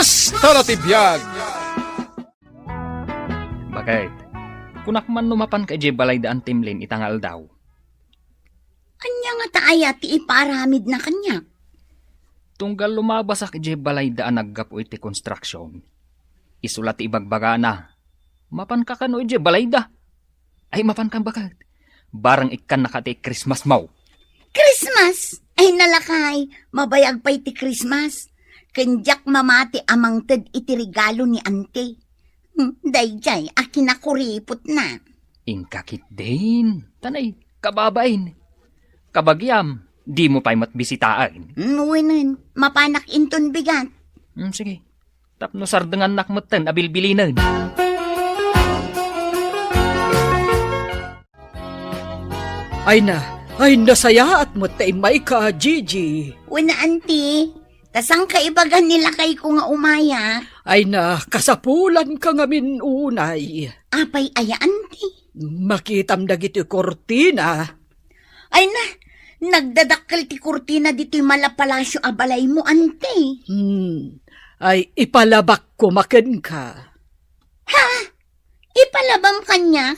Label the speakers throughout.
Speaker 1: Basta na tibiyag!
Speaker 2: Bakit? Kunak man lumapan ka balay daan timlin itangal daw.
Speaker 3: Anya nga taaya ti iparamid na kanya.
Speaker 2: Tunggal lumabas ak balay daan naggapo iti construction. Isulat ibagbaga na. Mapan ka kano balay da. Ay mapan ka bakit? Barang ikan nakati Christmas mau.
Speaker 3: Christmas! Ay nalakay, mabayag pa iti Christmas. Kenjak mamati amang ted iti regalo ni ante. Dayjay, akin na kuripot na.
Speaker 2: Ingkakit din. Tanay, kababain. Kabagyam, di mo pa'y matbisitaan.
Speaker 3: Nuwinan, mapanak inton bigat.
Speaker 2: Sige, tapno sardengan nakmatan abilbilinan.
Speaker 4: Ay nasaya at mo may ka, Gigi.
Speaker 3: Wala auntie, tasang kaibagan nila kay ko nga umaya.
Speaker 4: Ay kasapulan ka ngamin unay.
Speaker 3: Apay aya auntie.
Speaker 4: Makitam dagiti kortina.
Speaker 3: Ay nagdadakkel ti kurtina dito'y malapalasyo abalay mo ante.
Speaker 4: Ay ipalabak ko maken ka.
Speaker 3: Ha? Ipalabam kanya?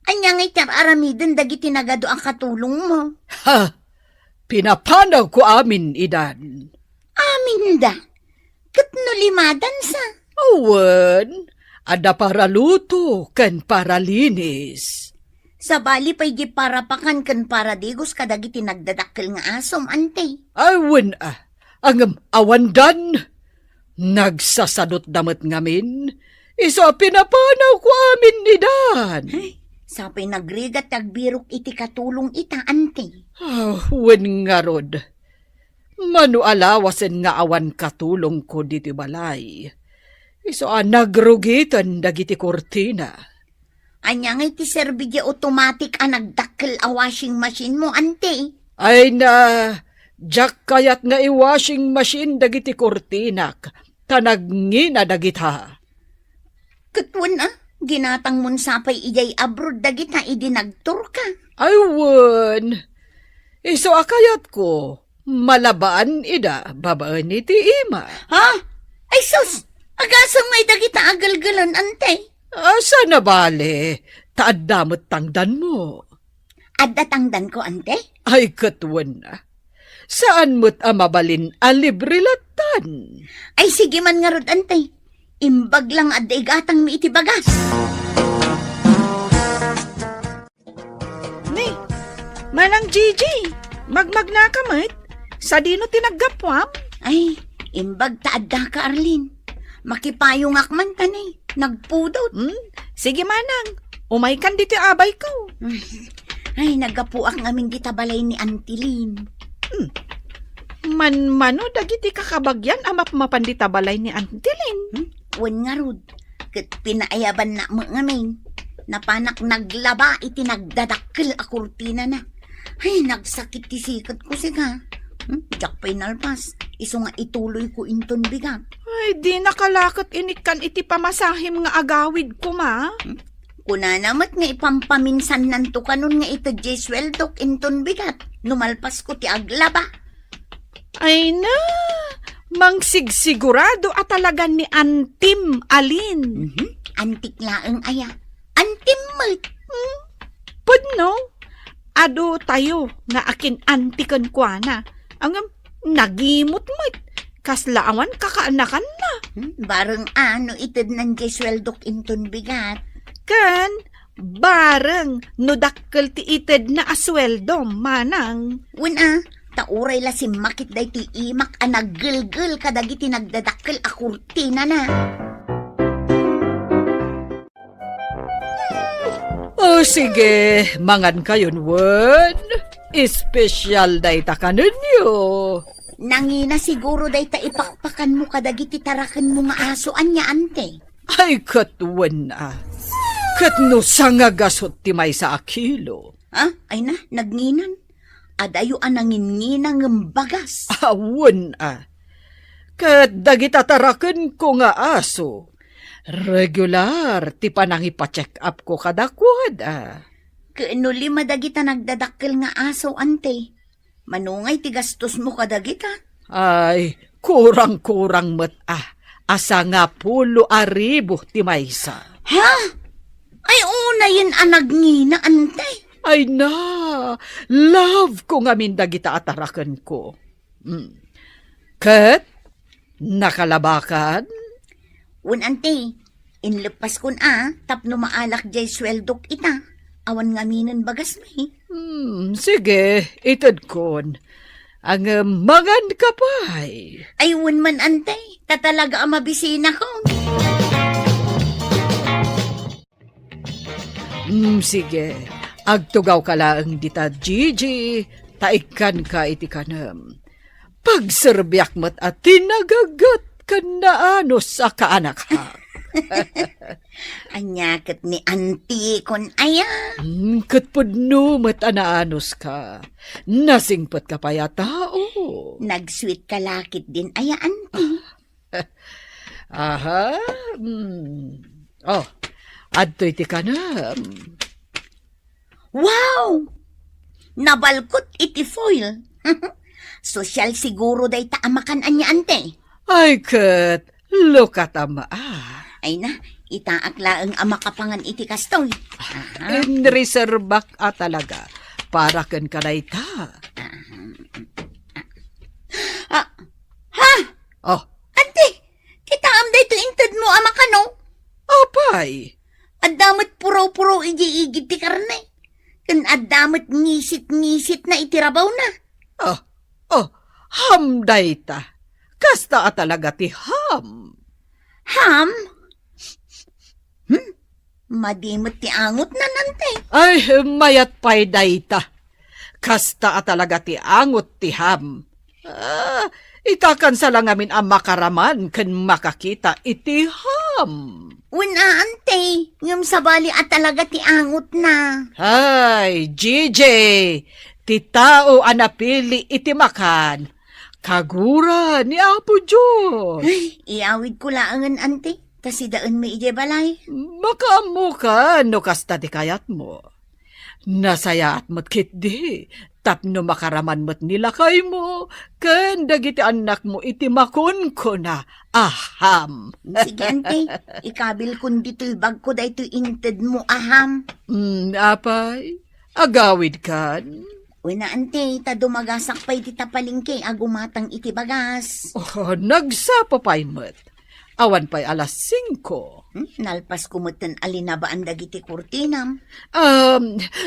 Speaker 3: Anya ngay aramiden dagiti nagado ang katulong mo.
Speaker 4: Ha? Pinapanaw ko amin idan.
Speaker 3: Amin da? Katno limadan sa?
Speaker 4: Awan, ada para luto kan para linis.
Speaker 3: Sa bali pa'y di para pakan kan para digos kadagiti nagdadakkel nga asom ante.
Speaker 4: Awan ang awandan. Nagsasadot damat ngamin. Isa pinapanaw ko amin idan.
Speaker 3: Sapay nagrigat tagbirok iti katulong ita ante.
Speaker 4: Wen nga rod. Manu alawasen nga awan katulong ko diti balay. Iso nagrugitan dagiti kortina.
Speaker 3: Anya nga iti serbidya automatic nagdakkel a washing machine mo ante.
Speaker 4: Ay jack kayat nga i-washing machine dagiti kortinak. Tanagngina dagita.
Speaker 3: Katwan ginatang mun sapay ijay abroad dagita idinagtur ka.
Speaker 4: Aywan. Iso akayat ko. Malabaan ida babaan iti ima.
Speaker 3: Ha? Ay sus! Agasang may dagita agalgalan ante.
Speaker 4: Asa na bale? Taadamot tangdan mo.
Speaker 3: Adda tangdan ko ante?
Speaker 4: Ay katwan na. Saan mo't amabalin alibrilatan?
Speaker 3: Ay sige man nga rod ante. Imbag lang adda igatang mi iti bagas.
Speaker 5: Ni, manang Gigi, magmag na kamit. Sa dino tinaggapwam?
Speaker 3: Ay, imbag taadda ka Arlene. Makipayong akman tanay. Nagpudot.
Speaker 5: Sige manang, umaykan dito abay ko.
Speaker 3: Ay, nagapuak ngamin gitabalay ni Antilin.
Speaker 5: Mano dagiti kakabagyan amap mapandita balay ni Antilin.
Speaker 3: Wen nga rod. Kat pinaayaban na mo ngamin. Napanak naglaba iti nagdadakkel a kurtina na. Ay, nagsakit ti sikat ko siga. Jak pa'y nalpas. Iso nga ituloy ko inton bigat.
Speaker 5: Ay, di nakalakot inikan iti pamasahim nga agawid ko ma.
Speaker 3: Kuna namat nga ipampaminsan nanto kanon nga ito jesweldok inton bigat. Numalpas ko ti aglaba.
Speaker 5: Ay mangsigsigurado at talaga ni Antim Alin.
Speaker 3: Antik laeng aya. Antim mat.
Speaker 5: Pudno, ado tayo nga akin antikan kwa na. Ang nagimot mo't kaslaawan kakaanakan na.
Speaker 3: Bareng ano itid ng jesweldok inton bigat.
Speaker 5: Kan, bareng nudakkel ti ited na asweldo, manang.
Speaker 3: Wala, tauray la si makit day ti imak anaggelgel kadagiti nagdadakkel a kurtina na.
Speaker 4: Sige, mangan kayon wen. Espesyal day ta ninyo.
Speaker 3: Nangina siguro day ta ipakpakan mo kadagiti tarakan mo nga asoan niya ante.
Speaker 4: Ay katwan na. Katno sangagasot ti may sa akilo.
Speaker 3: Ay na, nagnginan. Adayo ananginginang bagas.
Speaker 4: Awan Kat dagitataraken ko nga aso. Regular ti panang ipa-check up ko kadakwad
Speaker 3: Kaano lima dagita nagdadakkel nga aso ante. Manungay ti gastos mo kadagita.
Speaker 4: Ay, kurang-kurang met asa nga 10,000 ti maysa.
Speaker 3: Ha? Ay, una yun anag ngina, antay.
Speaker 4: Ay na, love ko nga mindagita atarakan ko. Kat, nakalabakan?
Speaker 3: Un, antay, inlepas kun tapno maalak jay sweldok ita. Awan nga minan bagas may.
Speaker 4: Sige, itad kon. Ang mangan ka pa'y.
Speaker 3: Ay, un man, antay. Tatalaga ang mabisina ko.
Speaker 4: Sige, agtugaw ka lang dita, Gigi. Taikan ka iti kanam. Pagserbiak mat at tinagagat ka na ano sa kaanak ha.
Speaker 3: Anyakit ni auntie kon aya.
Speaker 4: Katpudno mat anaanos ka. Nasingpat ka pa yata,
Speaker 3: Nag-sweet kalakit din aya, auntie.
Speaker 4: Aha. Adto iti kanam.
Speaker 3: Wow! Nabalkot iti foil. Sosyal siguro day taamakan anya, ante.
Speaker 4: Ay, kat, lukat ama
Speaker 3: Ay na, itaakla ang amakapangan iti kastoy.
Speaker 4: Inreserbak talaga. Para kan kanay ta.
Speaker 3: Ha?
Speaker 4: Oh,
Speaker 3: Ante, kita am day to inted mo amakano.
Speaker 4: apay.
Speaker 3: Adamot puraw-puraw igi-igid ti karne. Kan adamot ngisit-ngisit na itirabaw na.
Speaker 4: Hamday ta. Kasta talaga ti ham.
Speaker 3: Ham? Madimot ti angot na nante.
Speaker 4: Ay, mayat pa'y dayta. Kasta talaga ti angot ti ham. Itakan sa lang amin ang makaraman kan makakita iti ham.
Speaker 3: Una, ante. Ngam sabali at talaga ti angot na.
Speaker 4: Ay, GJ, ti tao anapili iti makan. Kagura ni Apo Diyos.
Speaker 3: Ay, iawid ko laangan, ante. Kasi daan may ije balay.
Speaker 4: Makaamu ka, no kasta ti kayat mo. Nasayat mo't kit di, tapno makaraman mo't nilakay mo, kan dagiti anak mo iti makon ko na, aham.
Speaker 3: Sige, ante. Ikabil kundi tilbag ko da ito inted mo, aham.
Speaker 4: Apay, agawid kan.
Speaker 3: Una, ante. Ta dumagasak pa'y ti tapalingke agumatang iti bagas.
Speaker 4: Nagsapapay mo't. Awan pa'y 5:00.
Speaker 3: Nalpas kumutan alinabaan dagiti kurtinam.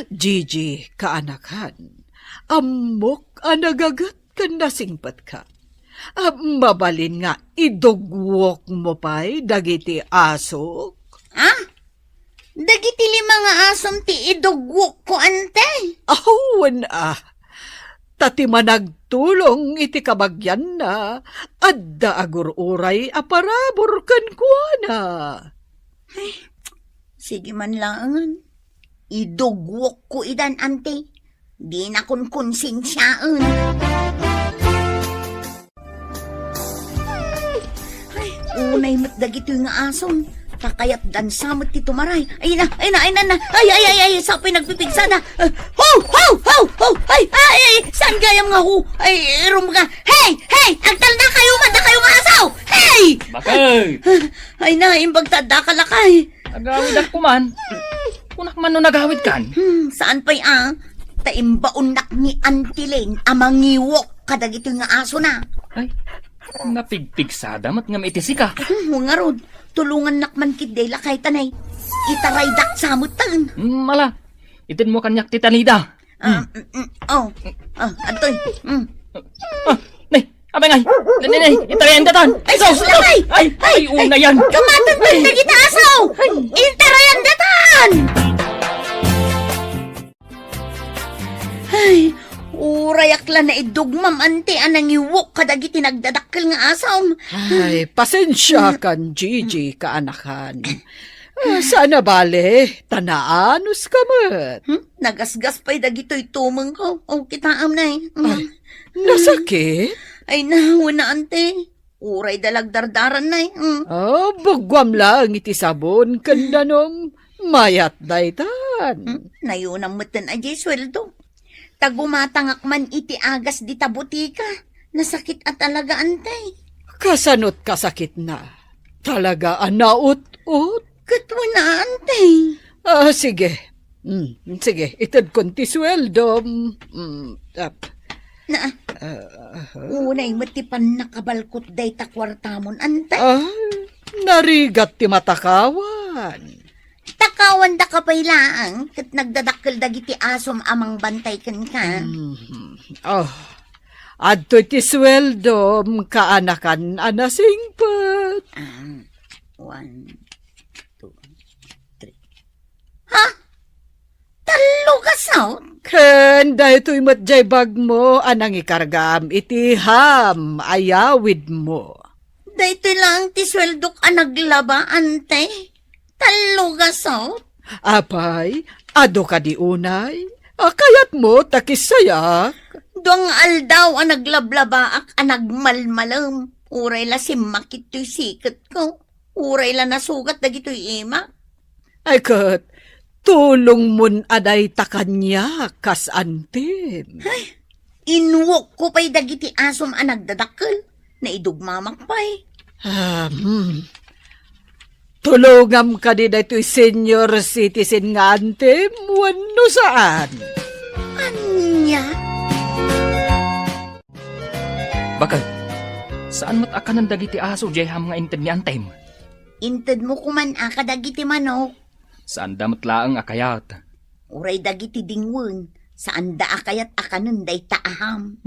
Speaker 4: Gigi, kaanakan. Amok anagagat kan nasingpat ka. Mabalin nga, idugwok mo pa'y dagiti asok.
Speaker 3: Dagiti 5 nga asom ti idugwok ko, ante.
Speaker 4: Awan Tati managtulong iti kabagyan na, adda agururay aparabor kan kuana.
Speaker 3: Sige man langan. Idugwok ko idan, ante. Di na kun konsensyaan. Ay, unay mat dagito nga asom. Kakayat dan samot ti tumaray. Ay na. Ay, sapay nagpipigsa na. Ay, saan gayam nga ho? Ay, irom ka. Hey, agtal na kayo nga asaw. Hey!
Speaker 2: Bakit?
Speaker 3: Ay na, imbag tada ka lakay.
Speaker 2: Nagawid ako man. Kunak man no nagawid kan.
Speaker 3: Saan pa'y taimbaon nak ni Antilen amangiwok kadagito nga aso na.
Speaker 2: Ay, napigpigsada mat nga maitisi ka.
Speaker 3: Nga rod, tulungan nakman kit de lakay tanay. Itaray dak samot tan.
Speaker 2: Mala, itin mo kanyak titanida.
Speaker 3: Antoy.
Speaker 2: Nay, abay ngay. Nay, itarayan datan.
Speaker 3: Ay, sus lakay!
Speaker 2: Ay, una yan.
Speaker 3: Kamatan pa na kita asaw! Intarayan datan! Ay, urayak la na idugmam ante anang iwok kadagiti nagdadakkel nga asaw.
Speaker 4: Ay, pasensya kan, Gigi, kaanakan. Sana bale, tanaanos ka mat.
Speaker 3: Nagasgas pa'y dagito'y tumang ko. O, kitaam na
Speaker 4: Nasakit?
Speaker 3: Ay, na ante. Uray dalagdardaran na
Speaker 4: Bugwam lang iti sabon kandanom. Mayat daytan.
Speaker 3: Nayunang matan ajay sweldo. Tagumatangak man iti agas di tabutika. Nasakit at talaga, antay.
Speaker 4: Kasanot kasakit na. Talaga, anaut-ut.
Speaker 3: Kat wala, antay.
Speaker 4: Sige. Sige, itad kon ti sweldo.
Speaker 3: Na, unay matipan nakabalkot day takwartamon, antay.
Speaker 4: Narigat ti matakawan.
Speaker 3: Takawan da ka pailaang, kat nagdadakkel dagiti asom amang bantay kan ka.
Speaker 4: Adto ti sweldo, kaanakan anasingpat.
Speaker 3: 1, 2, 3. Ha? Talo ka sao?
Speaker 4: Ken, dahito matjay bag mo, anang ikargam, itiham, ayawid mo.
Speaker 3: Dahito lang ti sweldok naglaba, ante. Talo ka sao?
Speaker 4: Apay, ado ka di unay, kayat mo takisayak.
Speaker 3: Doang aldaw naglablaba ak nagmalmalam. Uray la simakit to'y sikat ko. Uray la nasugat dagito'y ima.
Speaker 4: Ay kat, tulong mun aday takanya kas antin.
Speaker 3: Inwok ko pa'y dagiti asom nagdadakkel. Naidugmamak pa'y.
Speaker 4: Tulungam ka di daytoy senior citizen nga ante, wano saan?
Speaker 3: Anya?
Speaker 2: Bakal, saan mat akanan dagiti aso jay ham nga inted ni Antem?
Speaker 3: Inted mo kuman dagiti manok.
Speaker 2: Saan damat laang akayat?
Speaker 3: Uray dagiti dingwen. Saan da akayat akanan day taaham.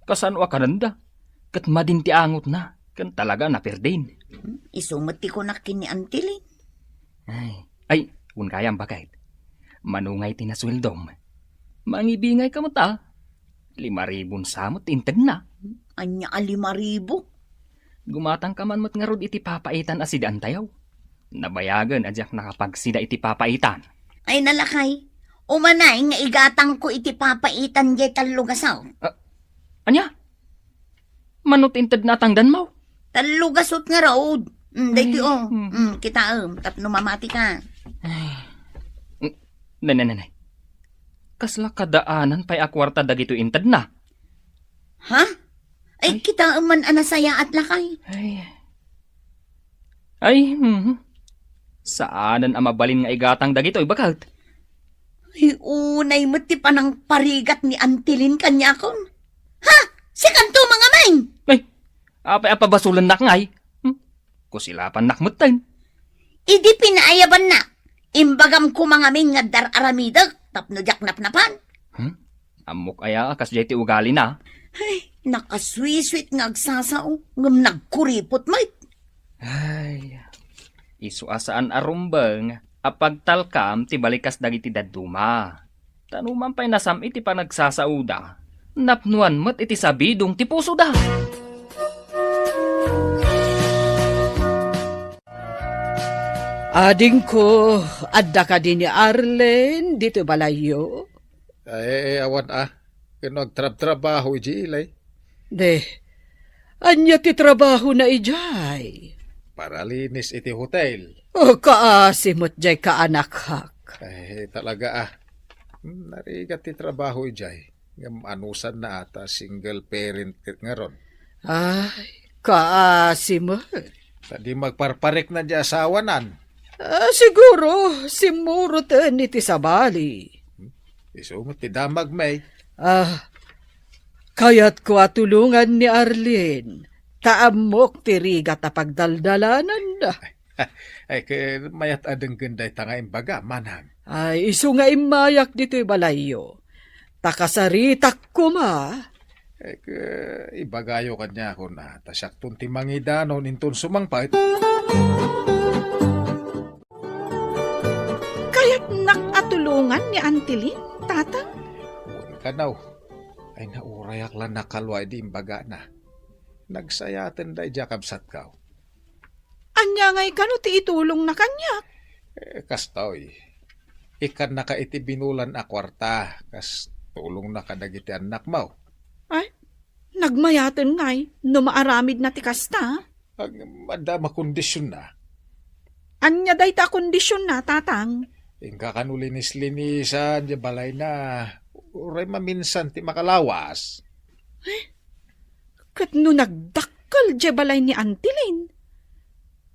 Speaker 2: Kasan o akanan da? Kat madinti angot na, kan talaga naperdin.
Speaker 3: Isumati ko na kini antilin.
Speaker 2: Ay, kung kayang bakit. Manungay tinaswildom. Mangibingay ka mo ta. 5,000 samot inted na.
Speaker 3: Anya 5,000.
Speaker 2: Gumatang ka man mat nga rod iti papaitan asidaan tayaw. Nabayagan adyak nakapagsida iti papaitan.
Speaker 3: Ay nalakay. Umanay nga igatang ko iti papaitan jay talugasaw.
Speaker 2: Anya? Manot inted na tangdan mo?
Speaker 3: Talugasot nga road. Dahiti kita tapno mamati ka.
Speaker 2: Nanay. Kasla kadaanan pa'y akwarta dagito inted na.
Speaker 3: Ha? Ay, kita man anasaya at lakay.
Speaker 2: Saanan ang mabalin nga igatang dagito, bakit?
Speaker 3: Ay, unay mati pa ng parigat ni Antilin kanya akon. Ha? Si kanto mga main!
Speaker 2: Apay apabasulan nak ngay. Kusilapan nakmutan.
Speaker 3: Idi pinaayaban na. Imbagam ko mga main nga dar-aramidag, tapno jak napnapan.
Speaker 2: Amok aya, kas jay ti ugali na.
Speaker 3: Ay, nakaswiswit nga agsasao, ngam nagkuripot mait.
Speaker 2: Isu asaan arumbang, apagtalkam ti balikas dagiti daduma. Tanuman pa'y nasam iti pa nagsasauda. Napnuan mo't iti sabidong ti puso da.
Speaker 4: Ading ko, adda ka din ni Arlen, dito balayo.
Speaker 1: Awan Kano agtrab-trabaho ilay.
Speaker 4: De, anya ti trabaho na ijay.
Speaker 1: Para linis iti hotel.
Speaker 4: O kaasimot jay kaanak-hak.
Speaker 1: Talaga narigat ti trabaho ijay. Ngam anusan na ata single parent nga ron.
Speaker 4: Ay, kaasimot.
Speaker 1: Tadi magparparek na di asawanan.
Speaker 4: Siguro, simuro ten iti sabali.
Speaker 1: Isumot ti damag may.
Speaker 4: Kaya't ko atulungan ni Arlene. Taamok tiriga tapagdaldalanan na.
Speaker 1: Ay, mayat adeng ganday tanga imbaga, manang.
Speaker 4: Ay, iso nga imayak dito'y balayo. Takasaritak ko ma.
Speaker 1: Ibagayo kanya ako na. Tasyak tun ti mangidanon inton sumangpait.
Speaker 5: Kaya't nakatulungan ni Antilin, tatang?
Speaker 1: Kanaw. Ay naurayak lang nakalwa di imbaga na. Nagsayaten da ijakabsat kaw.
Speaker 5: Anya ngay kano ti itulong na kanya?
Speaker 1: Kastoy. Ikan na ka iti binulan a kwarta. Kas tulong na kadagiti anak mo.
Speaker 5: Ay, nagmayaten ngay, no maaramid na ti kasta.
Speaker 1: Ang madama kondisyon na.
Speaker 5: Anya day ta kondisyon na, tatang?
Speaker 1: Ingka kanulinis-linisan, di balay na. Uray maminsan ti makalawas.
Speaker 5: Kat no nagdakkel di balay ni Antilin.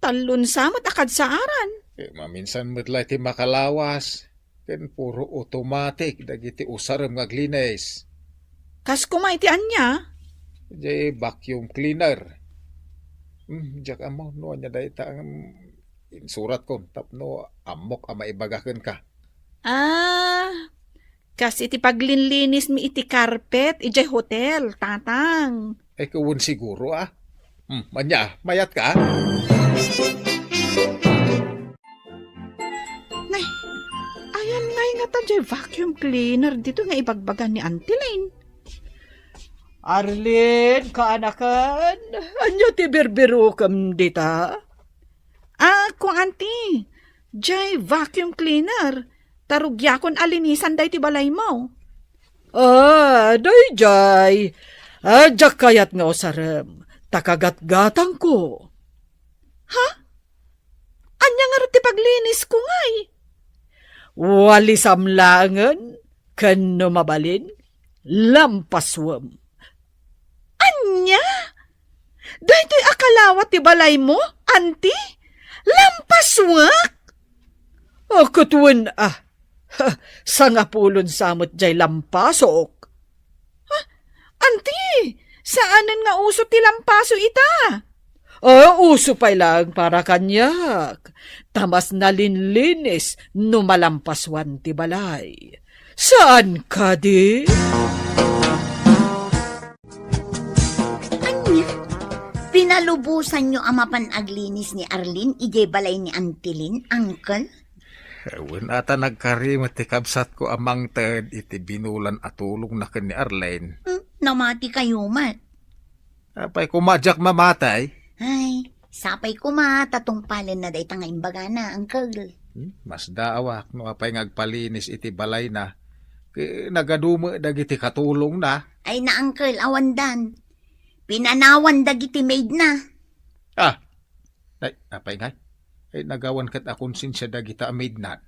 Speaker 5: Talon samot akad sa aran.
Speaker 1: Maminsan mo't ti makalawas. Ken puro automatic dagiti usaram nga glinis.
Speaker 5: Kas kumaitian niya.
Speaker 1: Jay vacuum cleaner. Jak amo no nya dayta ang insurat ko tapno amok ang maibagaken ka.
Speaker 5: Kas iti paglinlinis mi iti carpet, ijay hotel, tatang.
Speaker 1: Ay kawun siguro Manya, mayat ka?
Speaker 5: Ayan nga ta jay vacuum cleaner dito nga ibagbagan ni Auntie Lane.
Speaker 4: Arlene, kaanakan, anyo ti birbiro kam dita?
Speaker 5: Kung Auntie, jay vacuum cleaner. Tarugyakon alinisan day ti balay mo.
Speaker 4: Dayjay. Adyak kayat nga osarem. Takagat-gatang ko.
Speaker 5: Anya nga ti paglinis ko ngay.
Speaker 4: Wali samlangan, kano mabalin, lampaswam.
Speaker 5: Anya? Daytoy akalawat ti balay mo, Auntie? Lampaswak?
Speaker 4: Kutwen sangapulon samot jay lampasok.
Speaker 5: Auntie, saanan nga uso ti lampaso ita?
Speaker 4: Uso pa'y lang para kanyak. Tamas nalinlinis no malampaswan ti balay. Saan ka di?
Speaker 3: Anya? Pinalubusan nyo ang mapanaglinis ni Arlene, ijay balay ni Auntie Lynn, Uncle?
Speaker 1: Ewan ata nagkarimot ti kabsat ko amang ted iti binulan at tulong na ken ni Arlene.
Speaker 3: Namati kayo mat.
Speaker 1: Apay kumadyak mamatay.
Speaker 3: Ay, sapay ko tatong palin na day tanga imbaga na, Uncle.
Speaker 1: Mas daawak no apay ngagpalinis iti balay na. Nagadumo dagiti katulong na.
Speaker 3: Ay na, Uncle, awandan. Pinanawan dagiti maid na.
Speaker 1: Ay, apay nga. Ay nagawan kat akong sinsya dagita maid na.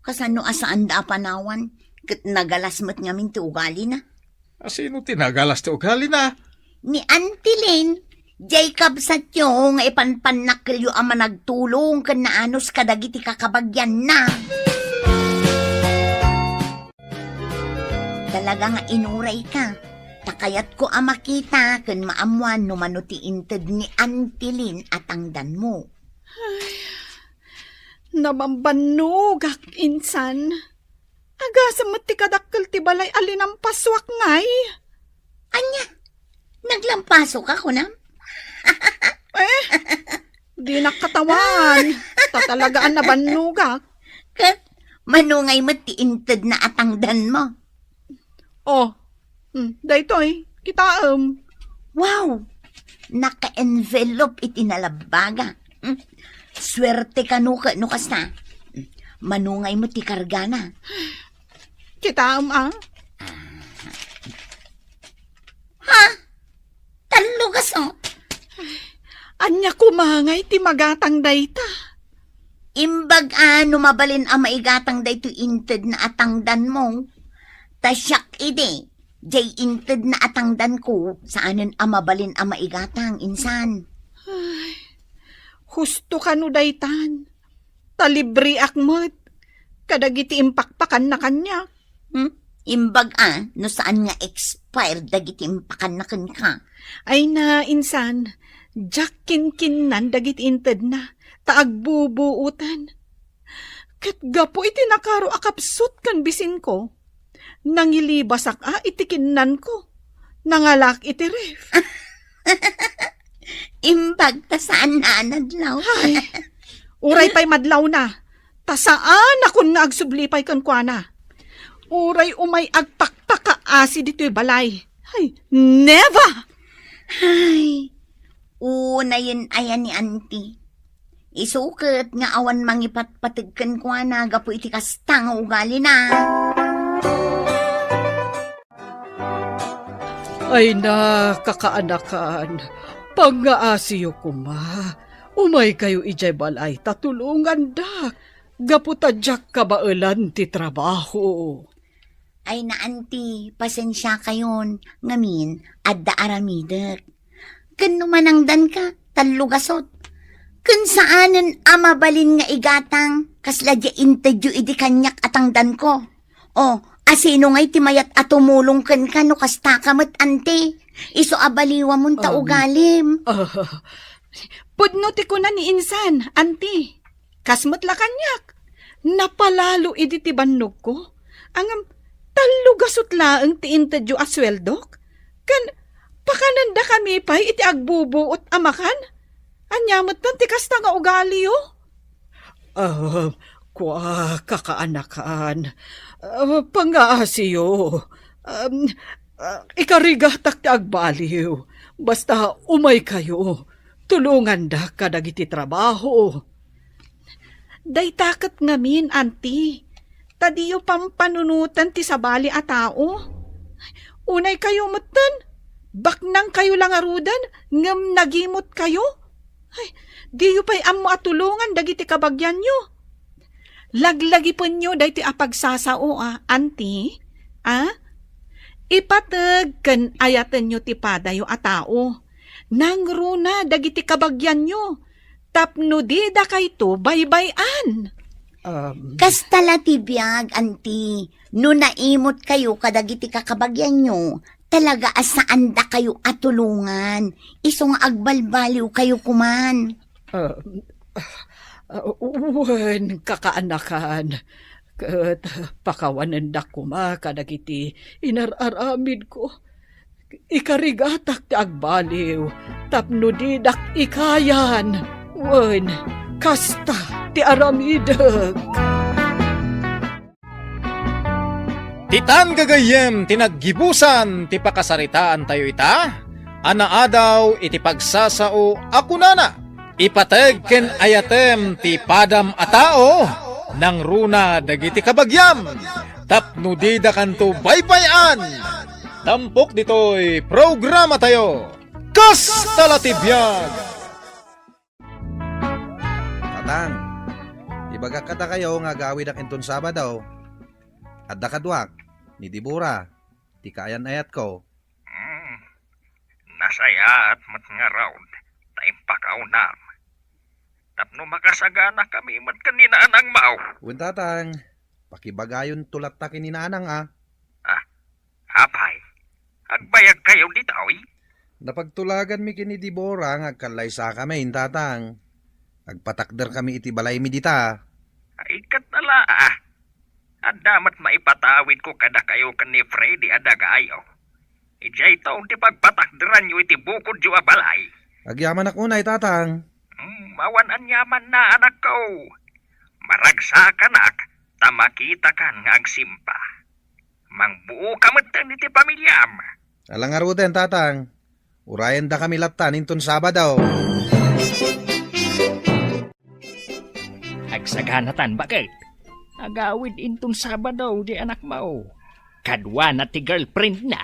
Speaker 3: Kasano asaan da panawan? Kat nagalasmat ngamin ti ugali na.
Speaker 1: Sino tinagalas ti ugali na?
Speaker 3: Ni Auntie Lynn, Jacob Satyo nga ipanpanakilyo ama nagtulong kan naanos kadagiti kakabagyan na. Talaga nga inuray ka. Takayat ko ang makita kan maamuan no manuti inted ni Auntie Lynn at angdan mo.
Speaker 5: Namambanugak, insan. Agasa mo ti kadakkel ti balay alin ang paswak ngay.
Speaker 3: Anya, naglampasok ako na?
Speaker 5: Di nakatawan. Tatalagaan na banugak.
Speaker 3: Kat, manungay mo ti inted na atangdan mo.
Speaker 5: Daytoy, kita
Speaker 3: Wow! Naka-envelope itinalabaga. Swerte ka no kasta. Manungay mo ti kargana.
Speaker 5: Kita
Speaker 3: Ha? Talo ka so?
Speaker 5: Anya kumangay ti magatang dayta.
Speaker 3: Imbag mabalin ang maigatang dayto inted na atangdan mo. Tasyak ide. Jay inted na atangdan ko saanan ang mabalin ang maigatang insan.
Speaker 5: Husto ka no daytan. Talibri akmat. Kadagiti impakpakan na kanya.
Speaker 3: Imbag no saan nga expired dagiti impakan na ka.
Speaker 5: Ay na, insan. Jak kinkinan dagiti inted na. Taagbubuutan. Kat gapo iti nakaro akapsut kan bisin ko. Nangilibasak itikinan ko. Nangalak iti ref.
Speaker 3: Imbag ta saan na nadlaw.
Speaker 5: Ay, uray pa'y madlaw na. Tasaan akon nga agsublipay kan kwa na. Uray umay agtaktak ka asi dito'y balay. Ay, never!
Speaker 3: Ay, una yun ayan ni Auntie. Isukat nga awan mangipatpatigkan kwa na gapo iti kasta nga ugali na.
Speaker 4: Ay na, kakaanakan. Pag-aasiyo ko ma. Umay kayo ijay balay tatulungan da. Gaputadyak kabailan ti trabaho.
Speaker 3: Ay na Auntie, pasensya kayon. Ngamin, adda aramidek. Gano manangdan ka, talugasot. Kun saanan amabalin nga igatang, kasla di interview idi kanyak atangdan ko. O, asino nga'y timayat at tumulong kan ka no kasta kamat ante. Iso abaliwa mong taugalim.
Speaker 5: Pudno ti ko na ni insan, anti. Kasmat la kanyak. Napalalo idi ti bannog ko. Angam, talo gasot laang ti interview asweldok. Kan, pakananda kami pa'y iti agbubuot amakan. Anyamot tan ti kasta nga ugali yo.
Speaker 4: Kwa kakaanakan. Pangaasiyo. Ikarigatak ti agbaliw. Basta umay kayo. Tulungan da kadagiti trabaho.
Speaker 5: Day takat ngamin, anti. Tadiyo pampanunutan ti sabali a tao. Unay kayo mutan. Baknang kayo lang arudan, ngam nagimot kayo. Ay, di yu pa'y amo atulungan dagiti kabagyan nyo. Laglagi po nyo dahi ti apagsasao, anti. Ipatag kan ayatan nyo ti padayo a tao. Nangruna dagiti kabagyan nyo. Tapno di da kayto baybayan.
Speaker 3: Kasta la ti biyag, anti. No naimot kayo kadagiti kakabagyan nyo, talaga asaan da kayo atulungan. Iso nga agbalbaliw kayo kuman.
Speaker 4: Wen kakaanakan. Kat pakawanan da kuma kadagiti inararamid ko. Ikarigatak ti agbaliw. Tapno didak ikayan. Wen kasta ti aramidag.
Speaker 1: Titan gagayem tinaggibusan ti pakasaritaan tayo ita. Anaadaw iti pagsasao ako nana. Ipateg ken ayatem ti padam a tao. Nang runa dagiti kabagyam. Tapno di da kanto baybayan. Tampok ditoy programa tayo. Kasta latibiyag.
Speaker 6: Tatang, ibaga kata kayo nga gawid ang inton Sabado. At dakadwak, ni Dibura, ti kayan ayat ko.
Speaker 2: Nasaya at mat nga round, taimpakaw nam. Tapno makasagana kami mat kanina anang mao.
Speaker 6: Uwin tatang, pakibagayon tulat ta kininanang
Speaker 2: Apay, agbayag kayo ditoy.
Speaker 6: Napagtulagan mi kini Dibura nga agkalay sa kami, tatang. Agpatakder kami iti balay mi dita.
Speaker 2: Ay katala At damat maipatawid ko kada kayo kan ni Freddy adagayo. Ijay taon ti pagpatakderan nyo iti bukod jo abalay.
Speaker 6: Agyaman ako na, tatang.
Speaker 2: Mawan anyaman na anak ko. Maragsa kanak, tamakita kan nga agsimpa. Mangbuo kamatan iti pamilyam.
Speaker 6: Alang aruten, tatang. Urayan da kami latan inton Sabado.
Speaker 2: Agsaganatan bakit? Agawid intong Sabado di anak mo. Kadwa na ti girlfriend na.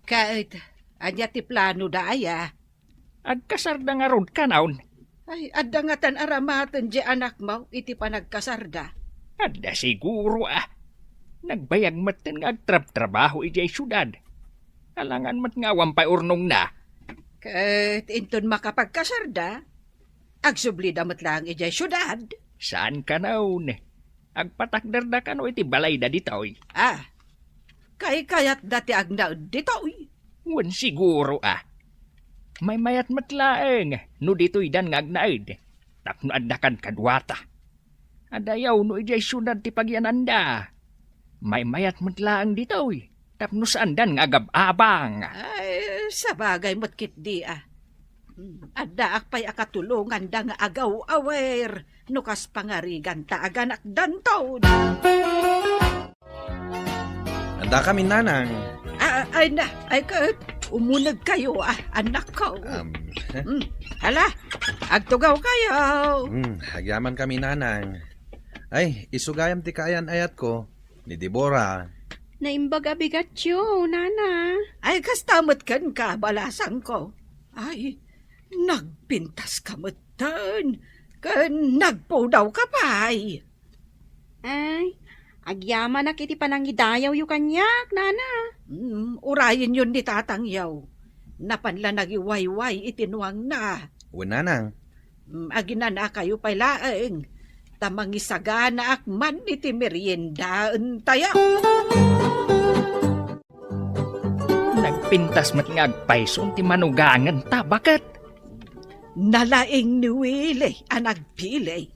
Speaker 4: Kahit anya ti plano da aya.
Speaker 2: Agkasarda nga rod kanaon.
Speaker 4: Ay, adangatan aramatan di anak mo iti panagkasarda.
Speaker 2: Ada siguro Nagbayag maten nga agtrab-trabaho ijay syudad. Alangan mat nga wampay urnong na.
Speaker 4: Kahit inton makapagkasarda, agsubli damat lang ijay syudad.
Speaker 2: Saan ka naon? Agpatakder da ka no iti balay da ditoy.
Speaker 4: Kay kayat dati agnaud ditoy.
Speaker 2: Wan siguro May mayat matlaeng no ditoy dan nga agnaid. Tapno addakan kadwata. Adayaw no ijay syudad ti pagyananda. May mayat matlaeng ditoy. Tapno saan dan nga agababang.
Speaker 4: Ay, sa bagay mo't di Adda akpay akatulungan da nga agaw awer. Nukas pangarigan ta aganak dantaw.
Speaker 6: Anda kami, nanang.
Speaker 4: Ay kahit umunag kayo anak ko. Hala, agtugaw kayo.
Speaker 6: Agyaman kami, nanang. Ay, isugayam ti kayan ayat ko. Ni Dibora.
Speaker 7: Naimbaga bigat yun, nana.
Speaker 4: Ay, kastamot kan ka, balasang ko. Ay, nagpintas ka matan. Kan nagpudaw ka pa'y.
Speaker 7: Ay, agyaman na kiti panangidayaw yu kanyak, nana.
Speaker 4: Urayin yun ni tatangyaw. Napanla nagiwayway itinuang na.
Speaker 6: Uwan, nanang.
Speaker 4: Agina na kayo pa'y laeng. Tamangisagana akman iti meriendaan taya.
Speaker 2: Nagpintas mat nga agpayson ti manugangan ta, bakit?
Speaker 4: Nalaing ni Willie ang nagpili.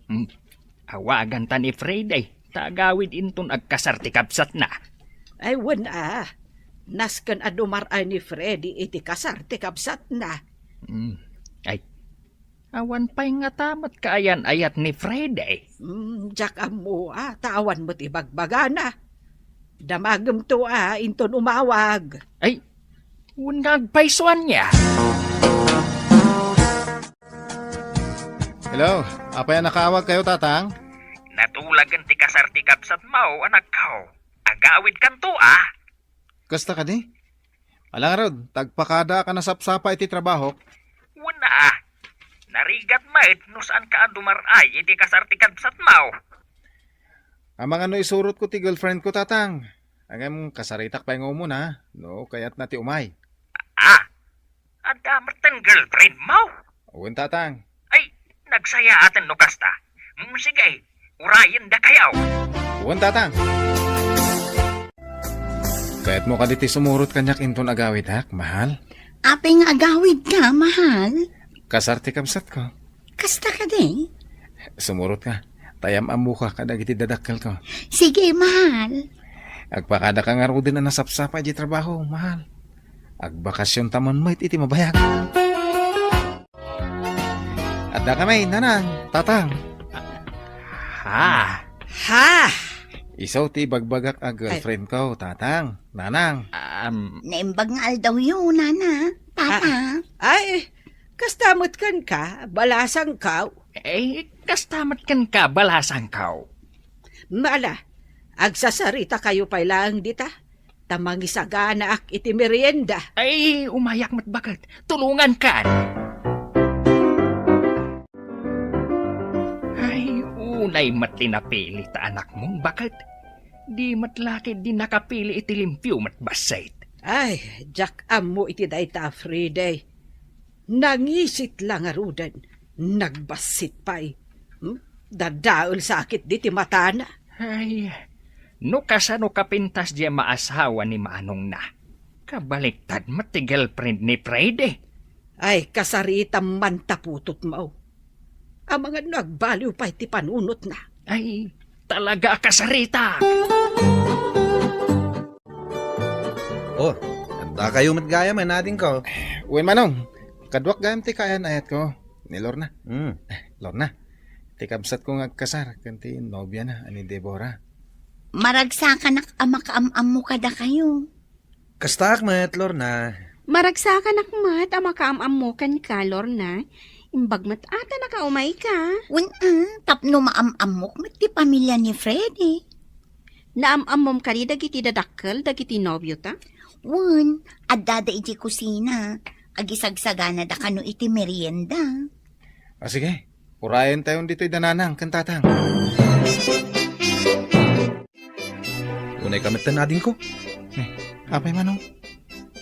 Speaker 2: Awagan ta ni Friday, tagawid inton agkasar ti kapsat na.
Speaker 4: Ay wala. Nasken adumar ay ni Freddy iti kasar ti kapsat na.
Speaker 2: Ay, awan pa'y nga tamat kaayan ayat ni Friday.
Speaker 4: Jack amo tawan mo't ibagbagana. Damagem to inton umawag.
Speaker 2: Ay, unag paisuan niya.
Speaker 1: Hello, apa yan nakaawag kayo, tatang?
Speaker 2: Natulagan ti kasar ti kapsat mao, anak kao. Agawid kan to,
Speaker 1: Kasta ka di? Alang rod, tagpakada ka na sapsapa iti trabaho.
Speaker 2: Wala, narigat mait no saan ka dumaray iti kasar ti kapsat mao.
Speaker 1: Amang ano isurot ko ti girlfriend ko, tatang. Angam kasaritak pa yung muna, no, kaya't nati umay.
Speaker 2: Adamat ten girlfriend mao.
Speaker 1: Uwin, tatang.
Speaker 2: Ay, nagsaya atin no kasta. Sige, urayan da kayaw.
Speaker 1: Uwin, tatang. Kaya't mo ka diti sumurot kanyak inton agawid, hak, mahal.
Speaker 3: Apay nga agawid ka, mahal.
Speaker 1: Kasarte kamsat ko.
Speaker 3: Kasta ka di.
Speaker 1: Sumurot ka. Tayam amu ka kadag iti dadakkel ko.
Speaker 3: Sige, mahal.
Speaker 1: Agpakada ka nga ro din na nasapsapa iti trabaho, mahal. Agbakasyon tamon mo iti mabayag. At da kamay, nanang, tatang.
Speaker 2: Ha?
Speaker 1: Isaw ti bagbagak ang girlfriend ko, tatang, nanang.
Speaker 3: Naimbag nga daw yun, nana. Tata.
Speaker 4: Ay, kastamot kan ka, balasang kaw.
Speaker 2: Kastamat kan ka, balasang kao.
Speaker 4: Mala, agsasarita kayo pa'y lang dita. Tamangisagana ak iti merienda.
Speaker 2: Ay, umayak mat bakit? Tulungan ka. Ay, unay mat tinapili ta anak mong bakit? Di matlaki di nakapili iti limpyo mat basait.
Speaker 4: Ay, Jack amo iti dayta Friday. Nangisit lang arudan. Nagbasit pa'y. Dadaol sakit di ti matana.
Speaker 2: Ay, no kasano kapintas di maasawa ni Manong na. Kabaliktad mat ti girlfriend ni Friday.
Speaker 4: Ay, kasarita man taputot mo. Ang mga nagbaliw pa iti panunot na.
Speaker 2: Ay, talaga kasarita.
Speaker 6: Oh, handa kayo matgaya man natin ko.
Speaker 1: Uwin, manong. Kadwak gayam ti kayan ayat ko. Ni Lorna.
Speaker 6: Hmm.
Speaker 1: Lorna. Ti kamsat ko nga kasar. Kanti nobya na, ani Deborah.
Speaker 3: Maragsakan ak amakaam mo kada kayo.
Speaker 6: Kastak mat, Lorna.
Speaker 7: Maragsakan akmat ang makaamamukan ka, Lorna. Imbagmat ata nakaumay ka.
Speaker 3: Tapno maamamok met ti pamilya ni Freddy.
Speaker 7: Naamamom ka rin dagiti dadakkel, dagiti nobyo ta.
Speaker 3: Adada iti kusina. Agisagsagana da kano iti merienda.
Speaker 1: Sige. Urayan tayon dito'y dananang, kantatang.
Speaker 6: Unay kamit na natin ko.
Speaker 1: Apay, manong.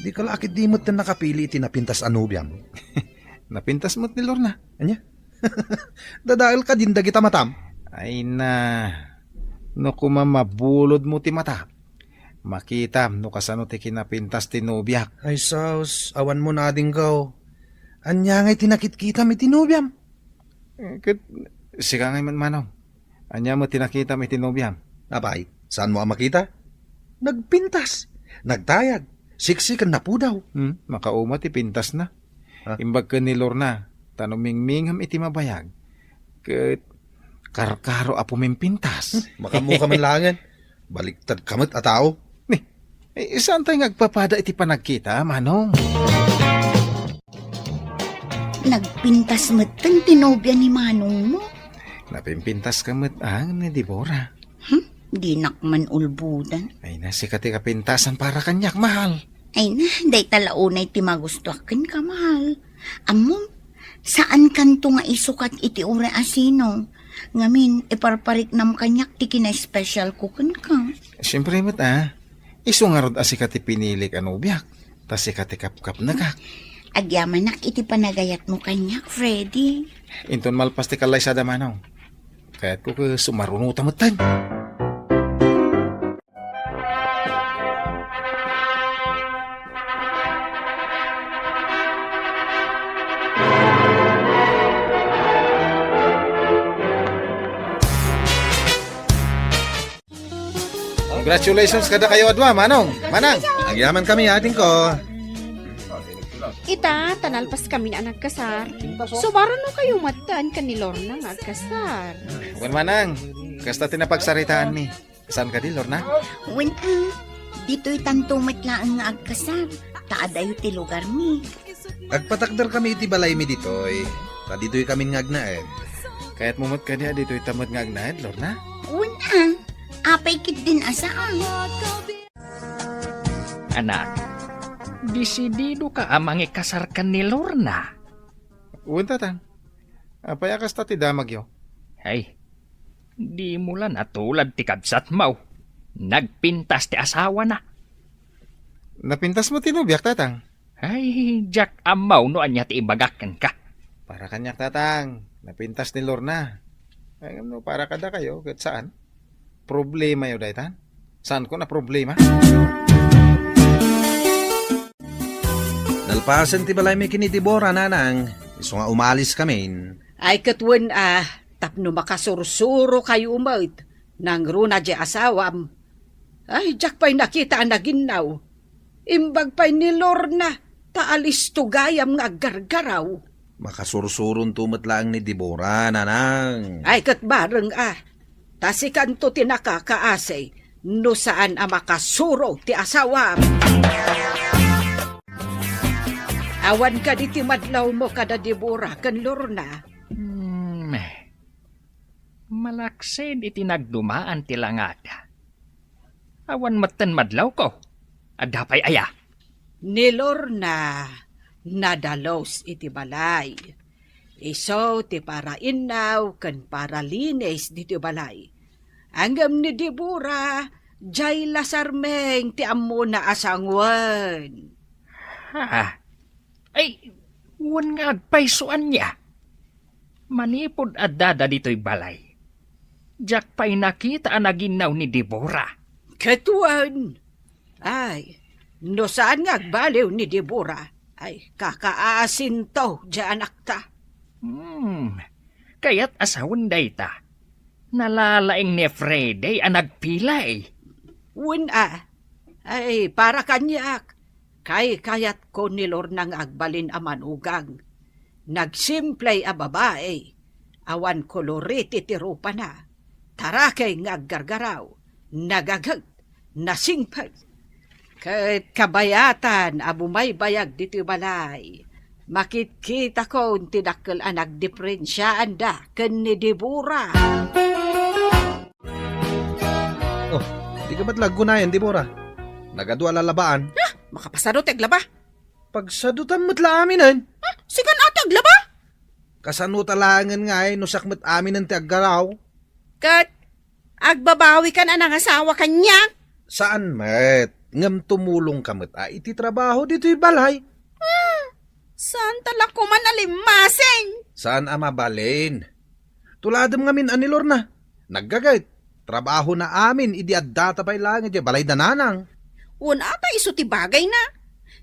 Speaker 6: Di ka lakit di mo't na nakapili iti napintas anubyam.
Speaker 1: Napintas mo't ni Lorna.
Speaker 6: Anya? Dadail ka din dagita matam.
Speaker 1: Ay na. No kumamabulod mo ti mata. Makita no kasano ti kinapintas ti nobyak.
Speaker 6: Ay saus, awan mo na din ko. Anya ngay tinakit-kita mi tinubyam.
Speaker 1: Sika ngay man, manong. Anya mo tinakita mi ti nobyam.
Speaker 6: Napay, saan mo ang makita? Nagpintas. Nagtayag. Siksikan na po daw.
Speaker 1: Makauma ti pintas na.
Speaker 6: Ha?
Speaker 1: Imbag ka ni Lorna. Tanumingmingham iti mabayag. Kat karkaro apo mimpintas.
Speaker 6: Makamuka man langan. Baliktad kamot a tao.
Speaker 1: Saan tayo nagpapada iti panagkita, manong?
Speaker 3: Nagpintas mo't kang tinobya ni Manong mo.
Speaker 1: Napimpintas ka mo't ni Deborah.
Speaker 3: Di nakman ulbudan.
Speaker 1: Ay na, sikat ti kapintasan para kanyak, mahal.
Speaker 3: Ay na, day talaunay ti magustuakin ka, mahal. Amom, saan kanto nga isukat iti ure asino? Ngamin, iparparik nam kanyak ti kina-special cookin ka.
Speaker 1: Siyempre mo't iso nga rod asikat ti pinilik anubyak. Tas sikat ti kap-kap nagak.
Speaker 3: Agyamanak iti panagayat mo kanyak, Freddy.
Speaker 1: Inton malpas ti kalay sa damanaw. Kaya't ko ka sumarunuta matan. Congratulations kada kayo adwa, Manong. Manang.
Speaker 6: Agyaman kami ating ko.
Speaker 7: Ita, tanalpas kami na nagkasar. Subaran no kayo matan ka ni Lorna nga agkasar.
Speaker 1: Bukan Manang. Kasta tinapagsaritaan mi. Saan ka di, Lorna?
Speaker 3: Wen dito'y tantumit lang nga agkasar. Taadayo ti lugar mi.
Speaker 6: Agpatakdar kami iti balay mi ditoy. Dito'y kami ngagnaed.
Speaker 1: Kaya't mumot ka niya dito'y tamad nga agnahed, Lorna.
Speaker 3: Wen apay kit din asaan.
Speaker 2: Anak, disidido ka amang ikasar ka ni Lorna.
Speaker 1: Uwan tatang. Apay kasta ti damag yo.
Speaker 2: Ay, di mo lang natulad ti kabsat mau. Nagpintas ti asawa na.
Speaker 1: Napintas mo tinubiak tatang.
Speaker 2: Ay, Jack amaw no anya ti ibagakan ka.
Speaker 1: Para kanyak tatang. Napintas ni Lorna. Ay, no, para kada kayo. Kahit saan? Problema yun, daytan? Saan ko na problema?
Speaker 6: Nalpasan ti balay mi kinitibora, nanang. Iso nga umalis kami.
Speaker 4: Ay katwen tapno makasursuro kayo umawit. Nang runa di asawam. Ay, jak pa'y nakita ang naginaw. Imbag pa'y ni Lorna, taalis tugayam nga gargaraw.
Speaker 6: Makasursurun tumat lang ni Dibora, nanang.
Speaker 4: Ay katbareng tasikan to tinakakaasay, no saan makasuro ti asawam. Awan ka di ti madlaw mo kada Dibora kan Lorna.
Speaker 2: Malaksid iti nagdumaan ti langada. Awan matan madlaw ko. Adapay aya.
Speaker 4: Ni Lorna, nadalos iti balay. Iso ti para inaw kan para linis diti balay. Anggam ni Dibora, jay lasarmeng ti ammo na asangwan.
Speaker 2: Ha? Ay, wan nga agpaysuan niya. Manipod adada dito'y balay. Jack pa'y nakita ang naginaw ni Dibora.
Speaker 4: Ketuan! Ay, no saan nga agbaliw ni Dibora? Ay, kakaasin to, dyan akta.
Speaker 2: Kaya't asawan dayta. Nalalaing ni Frede ang nagpilay.
Speaker 4: Ay, para kanyak. Kayat ko ni Lornang agbalin amanugang. Nagsimplay a babae. Awan koloriti ti rupa na. Tarakay nga aggargaraw. Nagagag. Nasingpag. Kahit kabayatan abumay bayag dito balay. Makikita ko tinakal ang nagdiferensyaan da kan ni Dibora.
Speaker 6: Oh, di ka ba't lagunayan, Dibora? Nagadwa lalabaan.
Speaker 5: Makapasado taglaba.
Speaker 6: Pagsadutan mo't laaminan.
Speaker 5: Sikan ate aglaba.
Speaker 6: Kasano talangan nga nusakmat amin ng tiaggaraw.
Speaker 5: Kat, agbabawi ka na ng asawa kanya.
Speaker 6: Saan, met? Ngam tumulong kamot iti trabaho dito'y balay.
Speaker 5: Saan tala ko man alimasing?
Speaker 6: Saan mabalin? Tuladam ngamin anilor na. Naggagayt. Trabaho na amin, idi addata pa'y langit, balay dananang.
Speaker 5: Una ata iso ti bagay na.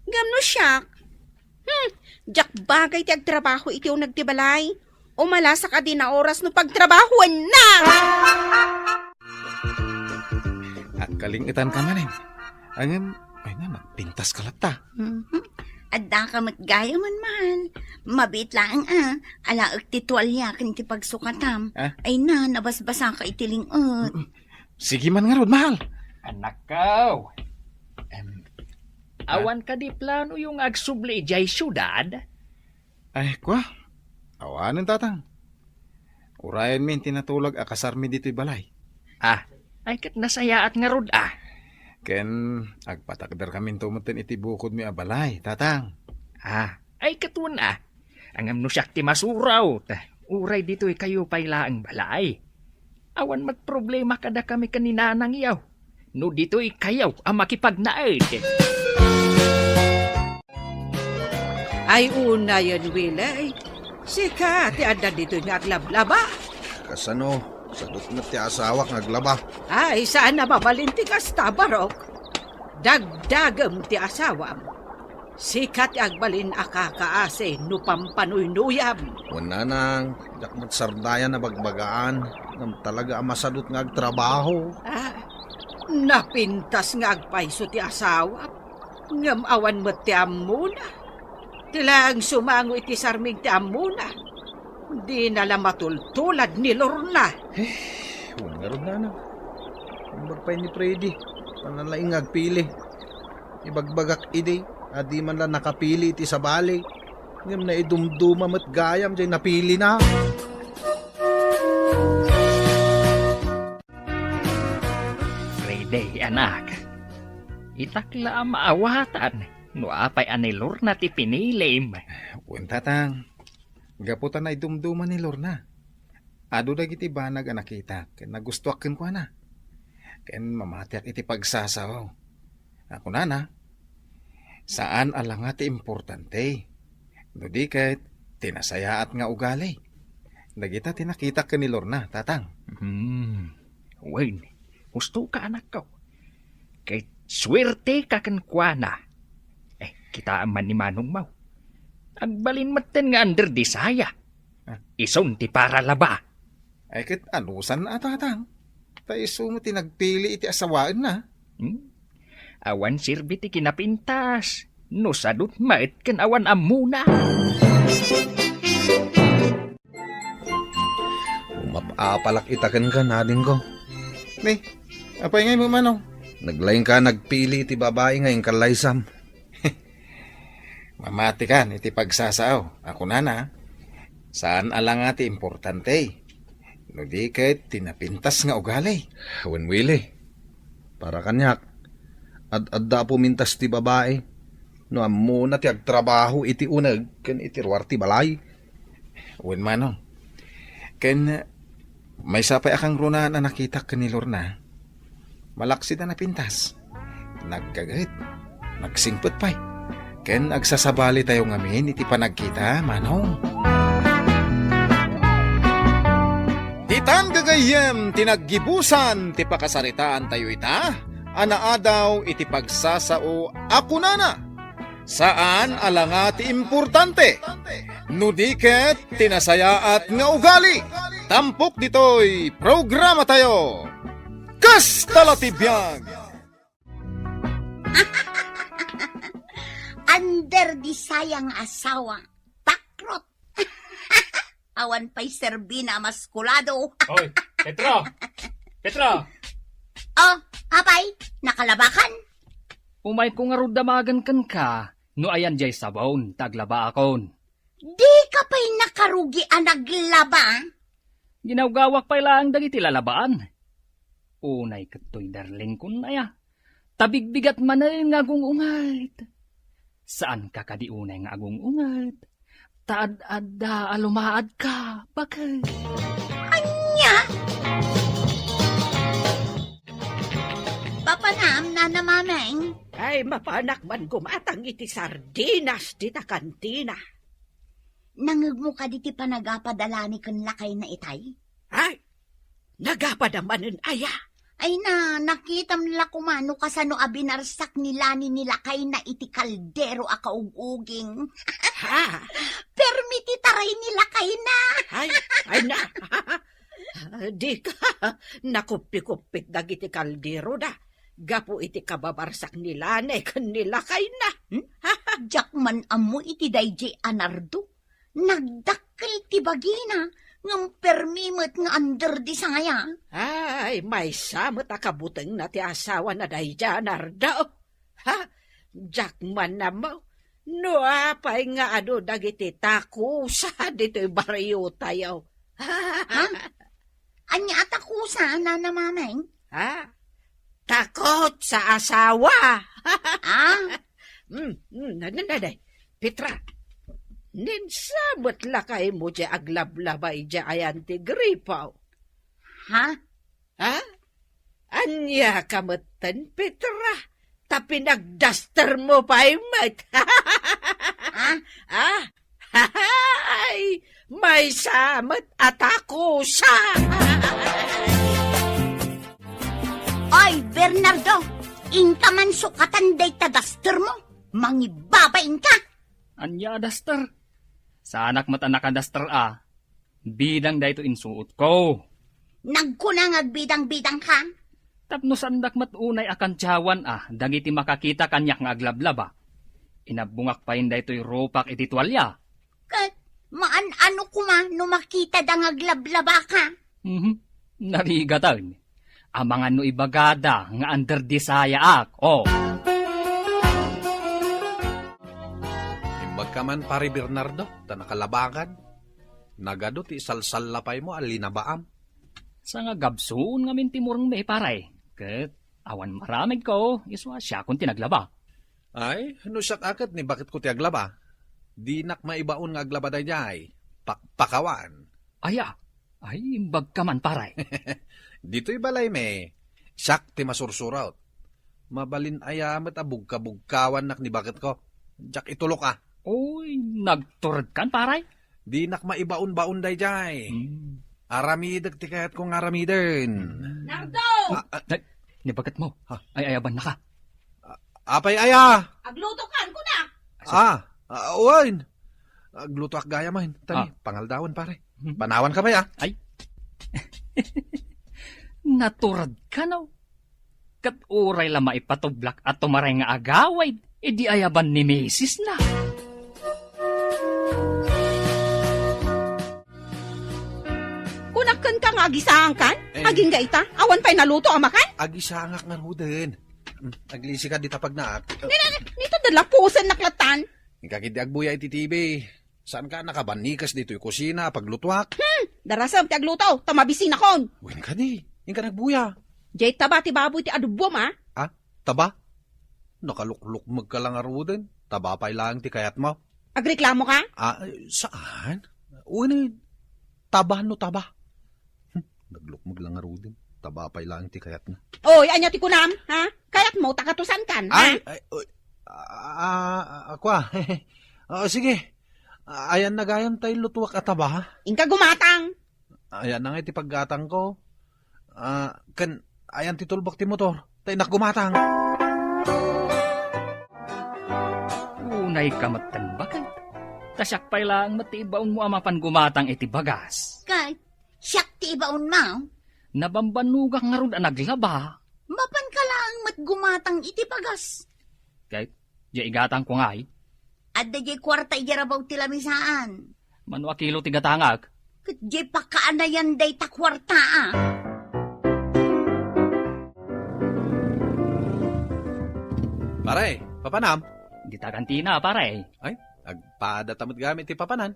Speaker 5: Gamno siyak. Jak bagay ti agtrabaho iti o nagtibalay. Umalasa ka din na oras no pagtrabahuan na.
Speaker 1: At kalingitan ka man Angin, ay na, nagpintas ka lata.
Speaker 3: Adda ka matgaya man mahal. Mabit lang alaag ti tuwalya kan ti pagsukatam. Ay na, nabasbasa ka itilingot.
Speaker 1: Sige man nga rod, mahal.
Speaker 2: Anak ko. Awan ka di plano yung agsubli jay syudad?
Speaker 1: Ay, kwa. Awanan tatang. Urayan min tinatulog akasar mi dito'y balay.
Speaker 2: Ay kat nasayaat nga rod
Speaker 1: Ken, agpatakdar kami tumutin iti bukod mi abalay, tatang.
Speaker 2: Ay katun Angam no siyak ti masuraw. Uray dito'y kayo payla ang balay. Awan magproblema kada kami kaninanang iyaw. No dito'y kayaw ang makipagnaid.
Speaker 4: Ay una yan, Wilay. Sika, ti adda dito nga aglablaba.
Speaker 6: Kasano, sadot na ti asawa nga aglaba.
Speaker 4: Ay, saan na mabalinti ka sta, Barok? Dagdagam ti asawam. Sikat agbalin akakaase no pampanuynuyam.
Speaker 6: Wala nang, jakmat sardayan na bagbagaan. Ngam talaga ang masadot nga agtrabaho.
Speaker 4: Napintas nga agpaiso ti asawam. Ngam awan mo ti amuna. Tilang sumango iti sarming ti amuna. Di nala matultulad ni Lorna.
Speaker 6: Wala rin na. Ang bagpay ni Freddy. Panalaing agpili. Ibagbagak ide. Adi man lang nakapili iti sa bali. Ngam na idumduma mat gayam dyan napili na.
Speaker 2: Friday, anak. Itakla ang maawatan. No apay anilor na ti pinilim.
Speaker 1: Wen tatang. Gaputan na idumduman ni Lorna. Ado dagiti banag ang nakita. Ken nagustuaken ko na. Ken mamatiak iti pagsasaw. Ako na. Saan alang nga ti importante? No di kahit tinasayaat nga ugali. Dagita tinakita ka ni Lorna, tatang.
Speaker 2: Wayne, gusto ka anak ko. Kay swerte ka kankwana. Kita man ni Manong Mau. Agbalin maten nga under di saya. Ison ti para laba.
Speaker 1: Ay ket anusan na tatang. Taiso mo tinagpili iti asawaan na.
Speaker 2: Awan sirbi ti kinapintas. No sadut mait ken awan amuna.
Speaker 6: Umapapalak itaken ka nading ko.
Speaker 1: Ni, apay ngay mo manong.
Speaker 6: Naglaing ka nagpili iti babae ngayong kalaysam.
Speaker 1: Mamati kan iti pagsasaaw. Ako na. Saan alang nga ti importante? No di kahit tinapintas nga ugali.
Speaker 6: Wen Willie. Para kanyak. Adda po mintas ti babae. No amo na ti agtrabaho iti unag ken iti ruwar ti balay.
Speaker 1: Wen manong. Ken may sapay akang runa na nakita ka ni Lorna. Malaksid na napintas. Nagkagit. Nagsingpot pa'y. Ken agsasabali tayo ngamin iti panagkita, manong. Ditan gagayem tinaggibusan ti pakasaritaan tayo ita. Anaadaw iti pagsasao ako na. Saan alanga ti importante? Nudiket tinasayaat nga ugali. Tampok ditoy programa tayo. Kastala ti biyag.
Speaker 3: Under di sayang asawa. Takrot. Awan pa'y serbina maskulado.
Speaker 2: Hoy, Petro! Petro!
Speaker 3: Oh, apay, nakalabakan?
Speaker 2: Umay ko nga damagan kan ka. No ayan jay sabon, taglaba akon.
Speaker 3: Di ka pa'y nakarugi ang naglaba?
Speaker 2: Ginawgawak pa ilang dagiti lalabaan. Unay katoy darling kun aya. Tabigbigat man na nga agungungayt. Saan ka kadiunay nga agungungayt? Taad-adda alumaad ka. Bakit?
Speaker 3: Anya? Papanam na namameng.
Speaker 4: Ay, mapanak man gumatang iti sardinas di ta kantina.
Speaker 3: Nangag mo ka diti panagapadalani kan lakay na itay?
Speaker 4: Ay, nagapadamanin aya.
Speaker 3: Ay na, nakita nila kumano kasano abinarsak nila ni nilakay na iti kaldero a kauguging.
Speaker 4: Ha?
Speaker 3: Permiti taray nilakay na.
Speaker 4: Ay na. Di ka, nakupikupit dagiti kaldero da. Gapo iti kababarsak nila na kanilakay na.
Speaker 3: Jakman amo iti dayjay anardo. Nagdakkel ti bagina. Ngam permimot nga under di sangaya.
Speaker 4: Ay, may samot akabuteng na ti asawa na dayja narda. Ha? Jakman na mo. No apay nga ano dagiti takusa dito bariyo tayo.
Speaker 3: Ha? Anya atakusa na namameng?
Speaker 4: Ha? Takot sa asawa. Nanay, Petra. Ninsabot lakay mo dya aglablabay dya ayan ti gripaw.
Speaker 3: Ha?
Speaker 4: Ha? Anya kamatan, Petra. Tapi nagduster mo pa imat.
Speaker 3: Ha?
Speaker 4: Ay, may samat at ako siya.
Speaker 3: Ay, Bernardo, inka man sukatan day tadaster mo. Mangibabain ka.
Speaker 2: Anya, Duster. Sa anak matanak ka, Duster, bidang da ito insuot ko.
Speaker 3: Nagkunang agbidang-bidang ka.
Speaker 2: Tapno sandak matunay akan tiyawan, dagiti makakita kanyak nga aglablaba. Inabungak pa yun da ito'y ropak iti tuwalya.
Speaker 3: Kat, maan-ano kuma no makita da nga aglablaba ka.
Speaker 2: Narigatan. Amangan no ibagada nga under disaya ak.
Speaker 6: Imbag ka man, pare Bernardo, ta nakalabakan. Nagado ti salsallapay mo, alinabaam.
Speaker 2: Sa nga gabsoon nga min timurong may paray. Kat awan maramig ko, iswa siya kung tinaglaba.
Speaker 6: Ay, no siya akat ni bakit ko ti aglaba? Di nak maibaon nga aglaba da jay. Pakawan.
Speaker 2: Ay, imbag ka man paray.
Speaker 6: Dito'y balay me. Siyak ti masursuraut. Mabalin ayamat bugka-bugkawan nak ni bakit ko. Jak itulok
Speaker 2: Uy, nagturad kan paray?
Speaker 6: Di nak maibaon-baon day jay. Aramidag ti kayat kong aramiden.
Speaker 4: Nardo!
Speaker 2: Nibagat mo. Ay, ayaban na ka.
Speaker 6: Apay aya!
Speaker 4: Aglutokan ko na!
Speaker 6: Uwain! Agluto ak gaya mahin. Tani, pangaldawan pare. Panawan ka ba ya?
Speaker 2: Ay. Naturad ka na. Kat uray la maipatublak at tumaray nga agaway. Di ayaban ni Mrs. na.
Speaker 7: Kunakan ka nga agisahan kan? Aging gaita? Awan pa'y naluto amakan?
Speaker 6: Agisangak nga ruden. Aglisi ka di tapag na ak.
Speaker 7: Nito dalapusan naklatan.
Speaker 6: Ikakidi agbuya iti TV. Saan ka nakabanikas dito yung kusina paglutuak?
Speaker 7: Darasam ti agluto, tamabisin akon.
Speaker 6: Wen ka di. Yung ka nagbuya.
Speaker 7: Jay taba ti baboy ti adubo ma.
Speaker 6: Taba? Nakalukluk magkalang aruden. Taba pa'y lang ti kayat mo.
Speaker 7: Agreklamo ka?
Speaker 6: Saan? Uwin, taba no taba. Naglukmag lang aruden. Taba pa'y lang ti kayat na.
Speaker 7: Oy, anya ti kunam, ha? Kayat mo takatusan kan, ha?
Speaker 6: Ako sige. Ayan nagayam tayo lutuwak at taba.
Speaker 7: Ingka gumatang.
Speaker 6: Ayan na nga iti paggatang ko. Ayan titulbak ti motor. Tayo nakgumatang.
Speaker 2: Unay ka matanbakan. Tasyak pa'y lang matibaon mo amapan gumatang iti bagas.
Speaker 3: Kat, siyak ti ibaon mo.
Speaker 2: Nabambanugak nga ron naglaba.
Speaker 3: Mapan ka lang matgumatang iti pagas.
Speaker 2: Kahit di igatang ko nga
Speaker 3: At da jay kwarta ijarabaw ti lamisaan.
Speaker 2: Manwa kilo tigatangag.
Speaker 3: Kat jay pakaanayan day ta kwarta
Speaker 6: Pare, papanam.
Speaker 2: Di ta kantina, pare.
Speaker 6: Ay, agpadatamad gamit ti papanan.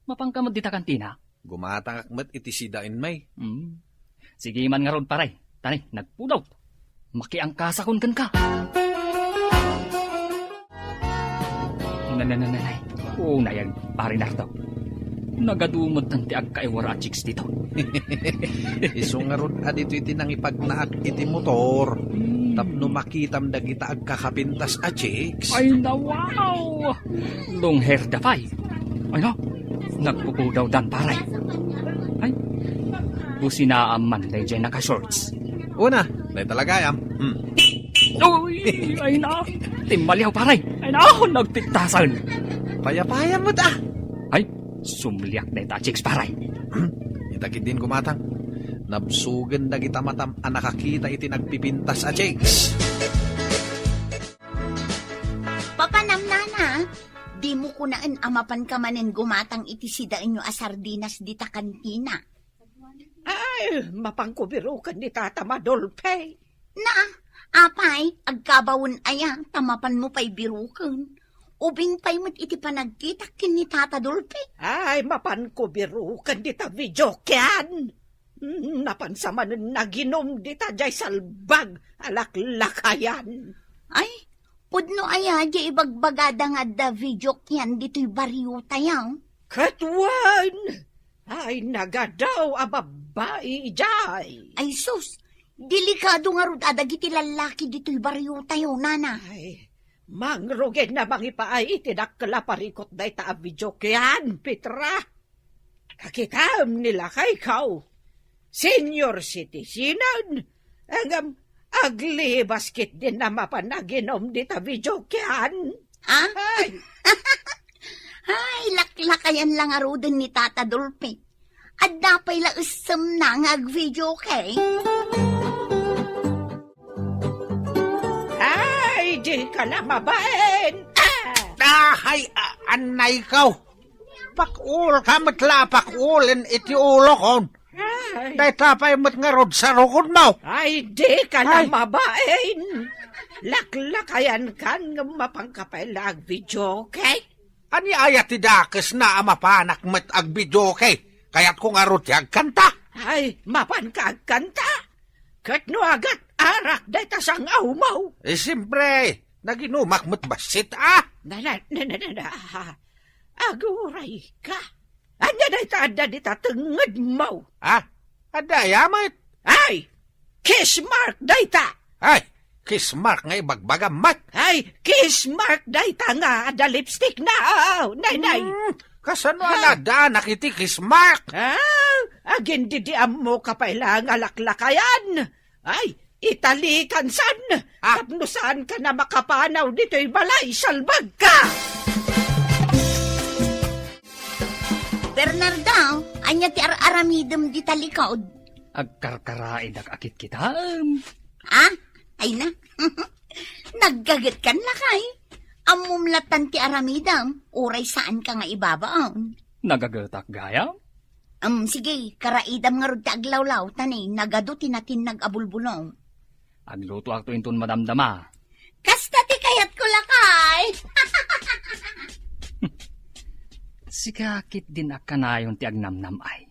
Speaker 2: Mapangkamad di ta kantina.
Speaker 6: Gumatang akmat iti sidain may.
Speaker 2: Sige man nga ron, pare. Tani, nagpudaw. Makiangkasakon kan ka. Nanay. Yan, pare Nardo. Nagadumot tanti agkaiwara at chicks dito.
Speaker 6: Iso nga ron adito iti nang ipagnaak iti motor. Tapno makitam dagita agkakapintas a chicks.
Speaker 2: Ay na wow! Long hair da pay. Ay no, nagpupudaw dan pare. Ay, businaan man day dyan naka-shorts.
Speaker 6: Una, day talagayam.
Speaker 2: Uy, ay na, timbaliyaw pare. Ay na, nagtiktasan.
Speaker 6: Payapayam mo ta.
Speaker 2: Ay, sumliak na ita chicks pare.
Speaker 6: Itakit din gumatang. Nabsugan dagita matam ang nakakita iti nagpipintas a chicks.
Speaker 3: Papanam nana, di mo kunaan amapan ka manen gumatang iti sidaan nyo asardinas di ta kantina.
Speaker 4: Ay, mapangkubirukan ni Tata Madolpe.
Speaker 3: Na, apay, agkabawon aya, tamapan mo pa'y birukan. Ubing pa'y mat iti panagkita kin ni Tata Dolpe.
Speaker 4: Ay, mapangkubirukan di ta videokyan. Napansaman naginom di ta jay salbag alaklakayan.
Speaker 3: Ay, pudno aya, di ibagbagada nga da video kyan dito'y bariyo tayaw.
Speaker 4: Katwan! Ay, nagadaw a babae jay.
Speaker 3: Ay sus, delikado nga rod adagiti lalaki dito'y bariyo tayaw, nana.
Speaker 4: Ay, mangrugen na mangipaay itinakla parikot day ta a videokyan, Petra. Kakitam nila kay ikaw. Senior citizen, ang aglibas kit din na mapanaginom di ta video kyan.
Speaker 3: Ha?
Speaker 4: Ay,
Speaker 3: Ay, laklakayan lang arudin ni Tata Dulpe. At dapay la usam na nga video kay.
Speaker 4: ay, di ka na mabain.
Speaker 6: Ay, anay ikaw. Pakul ka matla, pakulin iti ulo kon.
Speaker 4: Ay,
Speaker 6: Dahil tapay mat nga rod sa rukod mo.
Speaker 4: ay, di ka na
Speaker 6: Ay.
Speaker 4: mabain. Laklakayan kan nga mapangkapay lag video kay.
Speaker 6: Ani ayat ti dakes na amapanak mat agbidyo kay. Kaya't kung arot yag kanta.
Speaker 4: Ay, mapan kagkanta. Kat no agat arak day tasang aumaw.
Speaker 6: Siyempre, naginumak mat basit
Speaker 4: Na. Aguray ka. Anya day taada di tatenged mau.
Speaker 6: Adaya mat.
Speaker 4: Ay, kiss mark day ta.
Speaker 6: Ay, kismark nga ibagbaga mat.
Speaker 4: Ay, kiss mark day ta nga ada lipstick na. Nay.
Speaker 6: Kasano alada nakiti kismark.
Speaker 4: Agin didiam mo kapailang alaklakayan. Ay, italikan san. Kapnusan ka na makapanaw dito'y balay, salbag ka.
Speaker 3: Bernardo, anya ti aramidem di talikod.
Speaker 2: Agkarkaraid akit kitam.
Speaker 3: Ha? Ay na. Naggagat kan lakay. Amumlatan ti aramidam. Uray saan ka nga ibabaon.
Speaker 2: Nagagatak gaya?
Speaker 3: Sige, karaidam nga rod ti aglawlaw, tanay, nagado tinatin nag-abulbulong.
Speaker 2: Agluto akto inton madamdama.
Speaker 3: Kasta ti kayat ko lakay.
Speaker 2: Sikakit din akanayon ti agnamnam ay.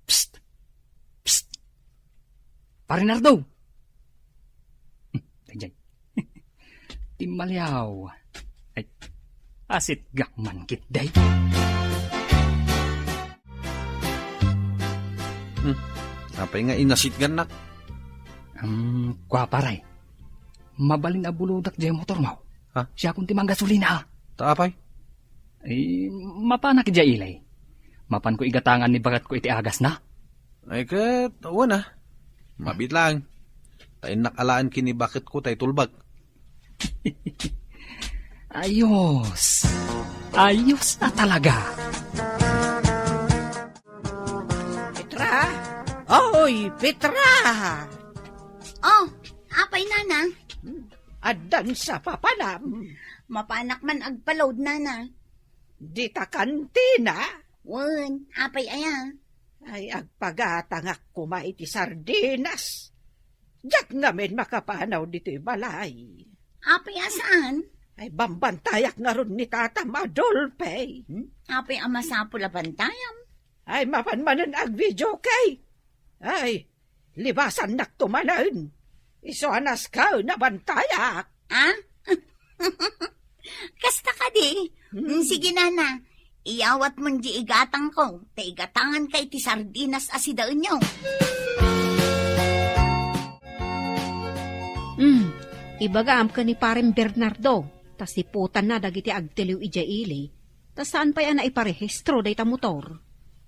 Speaker 2: Psst! Psst! Parinardo! Tajay. Timaliaw. Ay, asit gakman kit day.
Speaker 6: Apay nga inasit ganak.
Speaker 2: Kwa paray. Mabalin abuludak jay motor mo.
Speaker 6: Ha?
Speaker 2: Siya kung timang gasolina.
Speaker 6: Taapay.
Speaker 2: Mapanak jay ilay. Mapan ko igatangan ni bagat ko iti agas na.
Speaker 6: Ay kat, na. Mabit lang. Tayo nakalaan kini bakit ko tayo tulbag.
Speaker 2: Ayos. Ayos na talaga.
Speaker 4: Petra? Oy, Petra!
Speaker 3: Oh, apay nana.
Speaker 4: Adan sa papanam.
Speaker 3: Mapanak man agpaload nana.
Speaker 4: Di ta kantina.
Speaker 3: Wen, apay aya.
Speaker 4: Ay agpagatangak kumait ti sardinas. Diyak ngamin makapanaw dito'y balay.
Speaker 3: Apay asaan?
Speaker 4: Ay bambantayak nga ron ni Tata Madolpe.
Speaker 3: Apay amasapula bantayam.
Speaker 4: Ay mapanmanan ag video kay. Ay, libasan nak tumanan. Isuanas ka na bantayak.
Speaker 3: Ha? Kasta ka di. Sige nana. Iyawat mo di igatang ko. Te igatangan kay ti sardinas asidaan nyo.
Speaker 7: Ibagaam ka ni pareng Bernardo. Tas iputan na dagiti agtiliw ija ili. Tas saan pa yan na iparehistro day ta motor?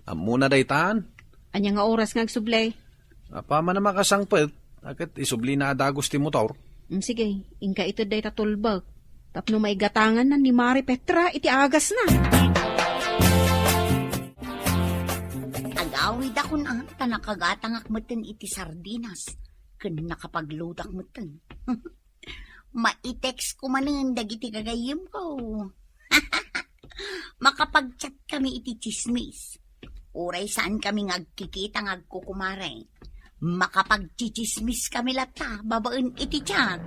Speaker 6: Amuna daytaan.
Speaker 7: Anya nga oras nga agsublay?
Speaker 6: Apa man na makasangpet. Akit isubli na adagos ti motor.
Speaker 7: Sige, inka ito day ta tulbag. Tapno may gatangan na ni Mari Petra iti agas na.
Speaker 3: Agawid ako na. Tanakagatangak meten iti sardinas. Kun nakapaglodak meten. Maitext ko manin dagiti kagayim ko. Makapag-chat kami iti chismis. Uray saan kami ngagkikita ngagkukumare. Makapag-chismis kami lata, babaen iti chat.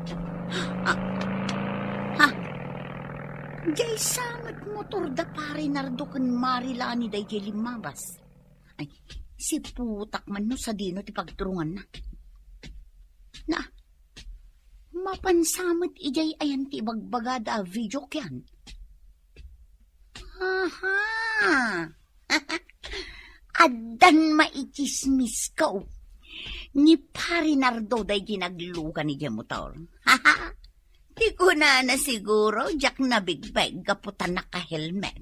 Speaker 3: Jay samat motor da pare nardo kan marilani day jay limabas. Ay, si putak man no sa dino ti pagturungan na. Na, mapansamot ijay ayan ti bagbagada video kyan. Aha! Adan maichismis ko. Ni pare nardo day ginaglukan ni jay motor. Haha! Di ko na siguro, jak na bigbag, kaputan naka-helmet.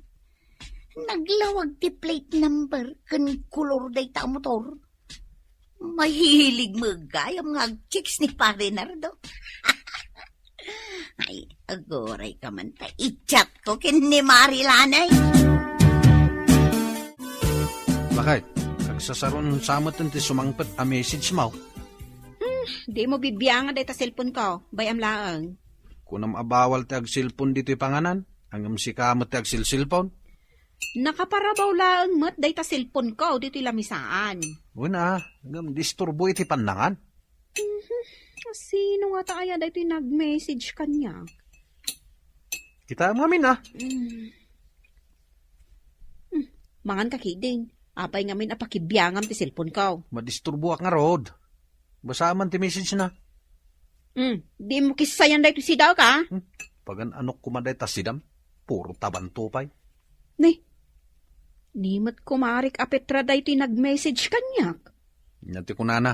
Speaker 3: Naglawag ti plate number kan kulor day ta motor. Mahilig magayam nga chicks ni Pare Nardo. Ay, agoray ka man ta. I-chat ko kin ni Marilanay.
Speaker 6: Bakit? Kagsasaron samot ti sumangpet a message mo.
Speaker 7: Di mo bibiyangan day ta cellphone ko, bayam laang.
Speaker 6: Kunam abawal ti ag cellphone dito'y panganan. Hanggang si kamot ti ag cellphone.
Speaker 7: Nakaparabaw laang mat day ta cellphone ko, dito'y lamisaan.
Speaker 6: Una, hanggang disturbo iti pandangan.
Speaker 7: Sino nga taaya day ito'y nag-message kanya?
Speaker 6: Kita mo amin
Speaker 7: Mangan ka kiding. Apay ngamin apakibiyangam ti cellphone ko.
Speaker 6: Madisturbo ak nga rod. Basa man ti message na.
Speaker 7: Di mo kisayan day ito si daw ka?
Speaker 6: Pagan anok kumaday tasidam. Puro tabanto pa'y.
Speaker 7: Nimot kumarik apetra day ito'y nag-message kanya.
Speaker 6: Nanti ko na.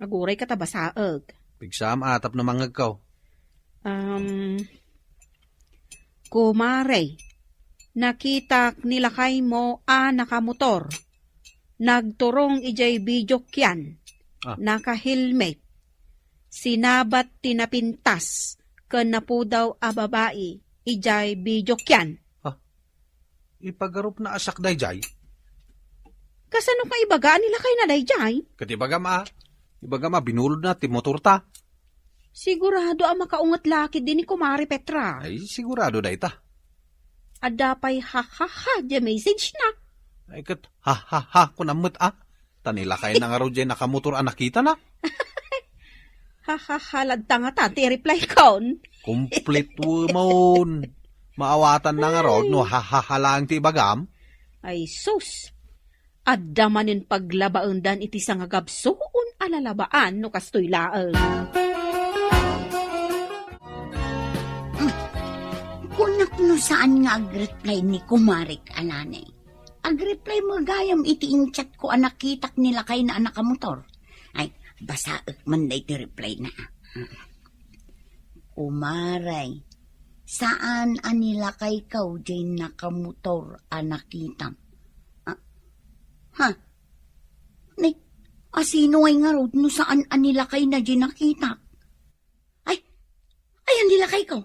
Speaker 7: Aguray ka tabasaag.
Speaker 6: Pigsam atap na mangag kaw.
Speaker 7: Kumare, nakita nilakay mo nakamotor. Nagturong ijay bidyok yan. Naka-helmet. Sinabat tinapintas. Kanapu daw a babae. Ijay bidyok yan.
Speaker 6: Ipagarup na asak day jay.
Speaker 7: Kasano ka ibaga nilakay na dayjay?
Speaker 6: Katibaga ma. Ibaga ma, binulod na ti motor ta.
Speaker 7: Sigurado ang makaungat laki din ni Kumari Petra.
Speaker 6: Ay, sigurado day ta.
Speaker 7: Adapay ha-ha-ha di message na.
Speaker 6: Ay kat, ha-ha-ha, kunamot Tanilakay na nga raw dyan nakamotor nakita na.
Speaker 7: Ha-ha-ha, ladta nga ta, ti-reply kon.
Speaker 6: Complete woman. Maawatan na nga raw, no ha-ha-ha lang ti bagam.
Speaker 7: Ay sus, adamanin paglabaundan iti sa nga gabsoon alalabaan no kastoy laang.
Speaker 3: Kunak no saan nga ag-reply ni Kumarik Alanay. Ag-reply mo gayam iti in-chat ko anakitak nila kay na anak motor. Ay, basa man day ti reply na. Kumaray, saan anila kay kaw jay nakamotor anakitam? Sino ay nga road no saan anila kay na jay nakita? Ay, anila kay kaw.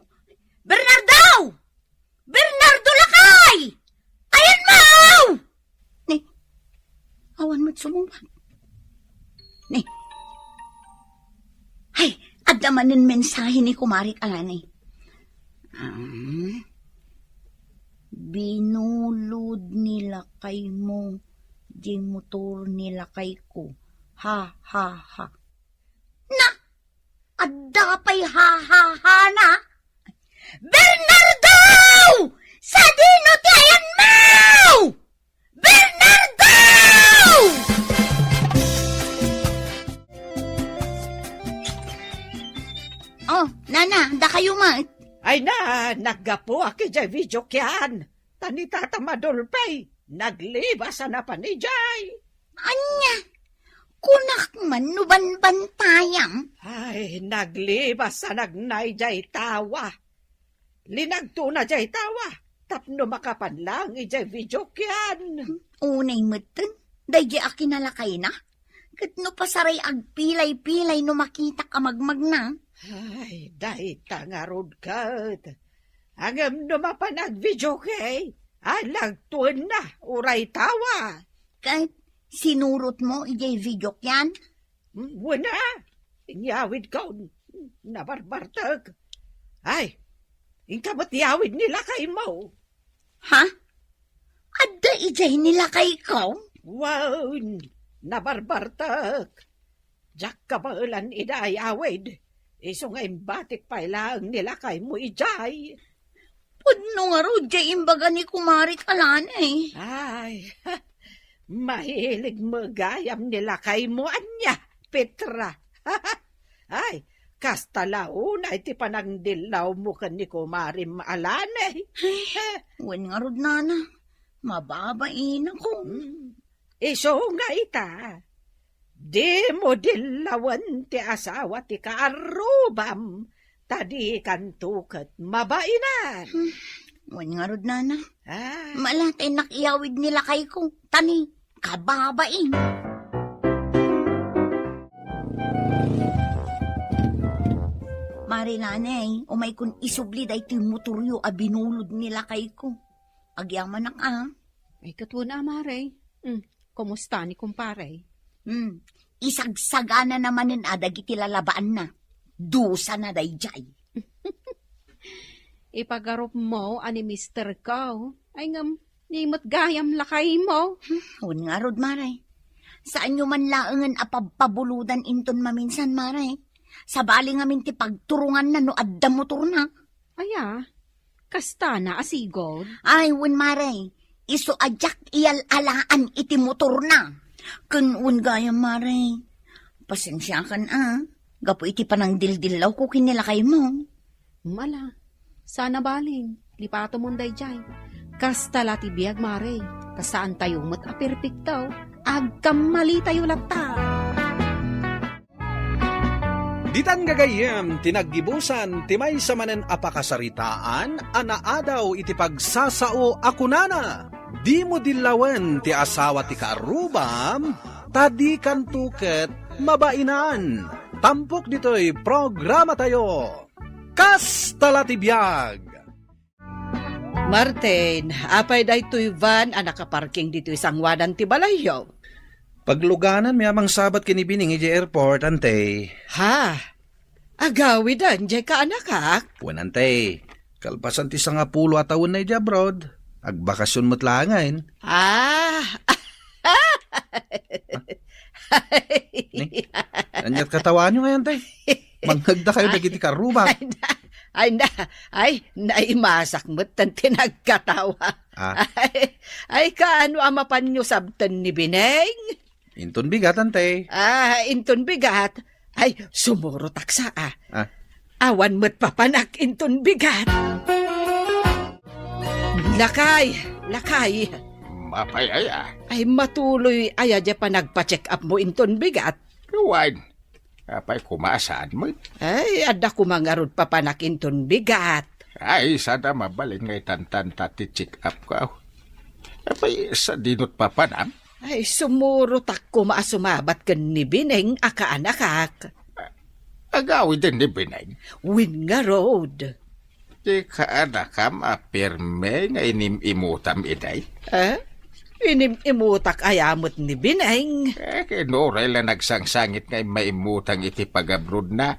Speaker 3: Bernardo! Bernardo Lakay! Ayan mo! Awan mo't sumumpan. Ay, adamanin mensahe ni Kumarik Alanay. Binulod nila kay mo, di motor nila kay ko. Ha, ha, ha. Na! Adapay ha, ha, ha na! Bernardo! Sa dino ti ayan mo! Bernardo! Oh, nana, da kayo ma.
Speaker 4: Ay na, naggapo aki jay video kyan. Tanita tamadulpay. Naglibasa na pa ni jay.
Speaker 3: Anya, kunak man no banbantayam.
Speaker 4: Ay, naglibasa nagnay jay tawa. Linagto na jay tawa. Tapno makapanlang ijay video kyan.
Speaker 3: Unay meten, dahi akin nalakay na. Kat no pasaray agpilay-pilay no makita ka magmag na.
Speaker 4: Ay, dahi tangarod kat. Hangam numapanag video kay. Alagtuan na, uray tawa.
Speaker 3: Kahit sinurot mo ijay video yan.
Speaker 4: Wala, inyawid ka, nabarbartag. Ay, ingkamot yawid nila kay mo.
Speaker 3: Ha? Adda ijay nila kay ikaw?
Speaker 4: Wow, nabarbartag. Diyak kabaulan iday awid. Iso nga imbatik pa ilang nila kay mo ijay.
Speaker 3: Pudno nga ro, jay imbaga ni Kumarik Alanay.
Speaker 4: Ay, mahilig magayam nila kay mo anya, Petra. Ay, kastalauna iti panang dilaw mo kan ni Kumarim Alanay.
Speaker 3: Wen nga ro, nana. Mababain ako.
Speaker 4: Iso nga ita. Di mo dilawan ti asawa ti kaarubam. Tadi kan tukat mabainan.
Speaker 3: Wan nga rod na.
Speaker 4: Ah,
Speaker 3: Malatay nakiyawid nila kay ko. Tani, kababain. Mari nanay, umay kun isubli day ti motoryo a binulod nila kay ko. Agyaman na
Speaker 7: Ay, katwa na, Mare. Kumusta ni kumpare?
Speaker 3: Isagsagana naman dagiti lalabaan na. Dusa na day jay.
Speaker 7: Ipagarop mo ani Mr. Cow. Ay ngam, nimot gayam lakay mo.
Speaker 3: Hun nga rod, Maray. Saan nyo man laangan apabuludan inton maminsan, Maray? Sa bali ngamin ti pagturungan na no adda motor na.
Speaker 7: Aya, kasta na asigod.
Speaker 3: Ay, hun, Maray. Iso ajak iyal-alaan iti motor na. Kunun gaya, Maray. Pasensya kan Gapo iti panang dildilaw ko kinilakay mo.
Speaker 7: Mala, sana baling, lipato mo day jay. Kasta lati biyag, Mare. Kasaan tayo mo't apirpiktaw. Agkamali tayo lata.
Speaker 6: Ditan gagayem, tinaggibusan, timay sa manen apakasaritaan, anaadaw iti pagsasao akunana. Di mo dilawen ti asawa ti kaarubam, tadi kan tuket mabainan. Tampok dito'y programa tayo. Kastala ti biyag.
Speaker 4: Martin, apay day tuyvan ang nakaparking dito isang wadan ti balayo.
Speaker 6: Pagluganan may amang sabat kinibining iti airport, ante.
Speaker 4: Ha? Agawi dan, jay ka anakak?
Speaker 6: Wan ante, kalpasan ti 10 atawon na iti abroad. Agbakasyon mo't langain.
Speaker 4: Ah!
Speaker 6: Anyat katawan nyo ngayon, tay. Manghagda kayo dagiti karuba.
Speaker 4: Naimasak mo't tan tinagkatawa.
Speaker 6: Ah,
Speaker 4: Ay, kaano amapan nyo sabtan ni Bineng?
Speaker 6: inton bigat, ante.
Speaker 4: Inton bigat. Ay, sumuro taksa
Speaker 6: Ah.
Speaker 4: Awan mo't papanak inton bigat. Lakay.
Speaker 1: Mapayaya.
Speaker 4: Ay, matuloy aya dya pa nagpa-check up mo inton bigat.
Speaker 1: Kawan. Apay kumasaan mo.
Speaker 4: Ay, ada ko mangarod papanak inton bigat.
Speaker 1: Ay, sada mabalin ngay tantan tati check up ka. Apay, sa dinot papanam.
Speaker 4: Ay, sumuro tak ko maasumabat kan ni Bineng akaanakak.
Speaker 1: Agawi din ni Binay.
Speaker 4: Win nga road.
Speaker 1: Di ka anakam apirme nga inimimutam iday.
Speaker 4: Inimimutak ayamot ni Bineng.
Speaker 1: Kinuray lang nagsangsangit ngay maimutang iti pag-abroad na.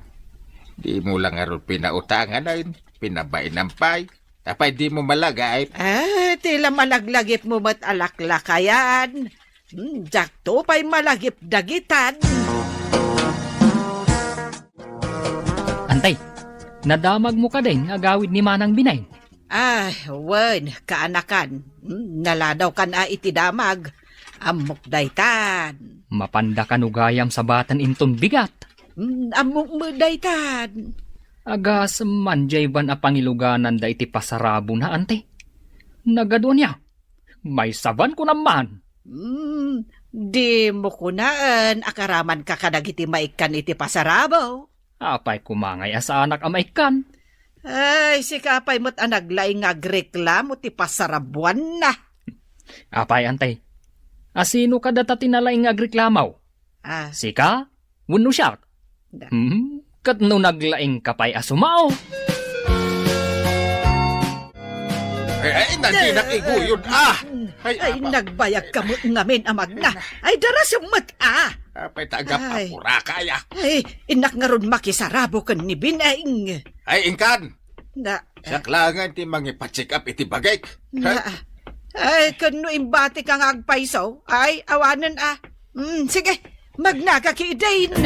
Speaker 1: Di mo lang aron pinautangan na yun. Pinabain ng pay. Tapay di mo malagay.
Speaker 4: Tila malaglagip mo mat alaklakayan. Jakto pa'y malagip dagitan.
Speaker 2: Antay, nadamag mo ka din agawid ni Manang Binay.
Speaker 4: Wen, kaanakan. Naladaw ka na iti damag. Amok daytan.
Speaker 2: Mapanda ka nugayam sa batan inton bigat.
Speaker 4: Amok mo daytan.
Speaker 2: Agas manjay ban a pangiluganan da iti pasarabo na, ante. Nagadon niya. May saban ko naman.
Speaker 4: Di mo kunaan akaraman ka kadagiti maikan iti pasarabaw.
Speaker 2: Apay kumangay asa anak amaikan.
Speaker 4: Ay, si kapay mo't anaglay nga agreklamo ti pasarabuan na.
Speaker 2: Apay, antay. Asino ka data tinalay nga agreklamaw? Sika? Wano siya? Kat no naglaing kapay asumao.
Speaker 1: Ay, nagkinakiguyod
Speaker 4: Ay, nagbayag ka mo ngamin amag na. Ay, daras yung
Speaker 1: Apay tagapapura kaya.
Speaker 4: Ay, inak nga ron makisarabo kan ni Bineng.
Speaker 1: Ay, ingkan.
Speaker 4: Na,
Speaker 1: Saklangan ti mangipacheck up iti bagay.
Speaker 4: ay, kano imbati kang agpaiso? Ay, awanan sige, magnakakidain.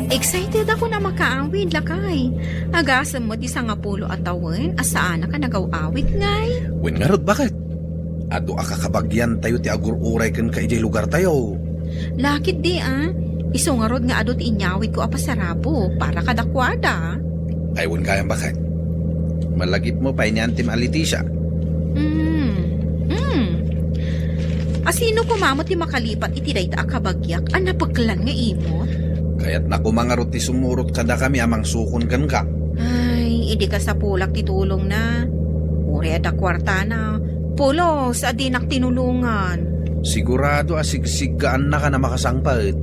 Speaker 7: Excited ako na makaawid, lakay. Agasam mo di sa nga pulo at tawen, asaan ka nagaw-awit ngay?
Speaker 6: Wen nga rod, bakit? Ado akakabagyan tayo ti agur-uray kan ka ijay lugar tayo.
Speaker 7: Lakit di Iso nga rod nga adot inyawid ko apasarabo para kadakwada.
Speaker 6: Ay, wen kayang bakit? Malagip mo pa inyantim alitisya.
Speaker 7: Asino kumamot ti makalipat iti dayta akabagyak, napaglan nga imot?
Speaker 6: Kaya't naku mga rot ti sumurot kada kami amang sukon kan ka.
Speaker 7: Ay, idi ka sa pulak titulong na. Uri ada kwarta na. Pulos, adinak tinulungan.
Speaker 6: Sigurado asigsigaan na ka na makasangpad.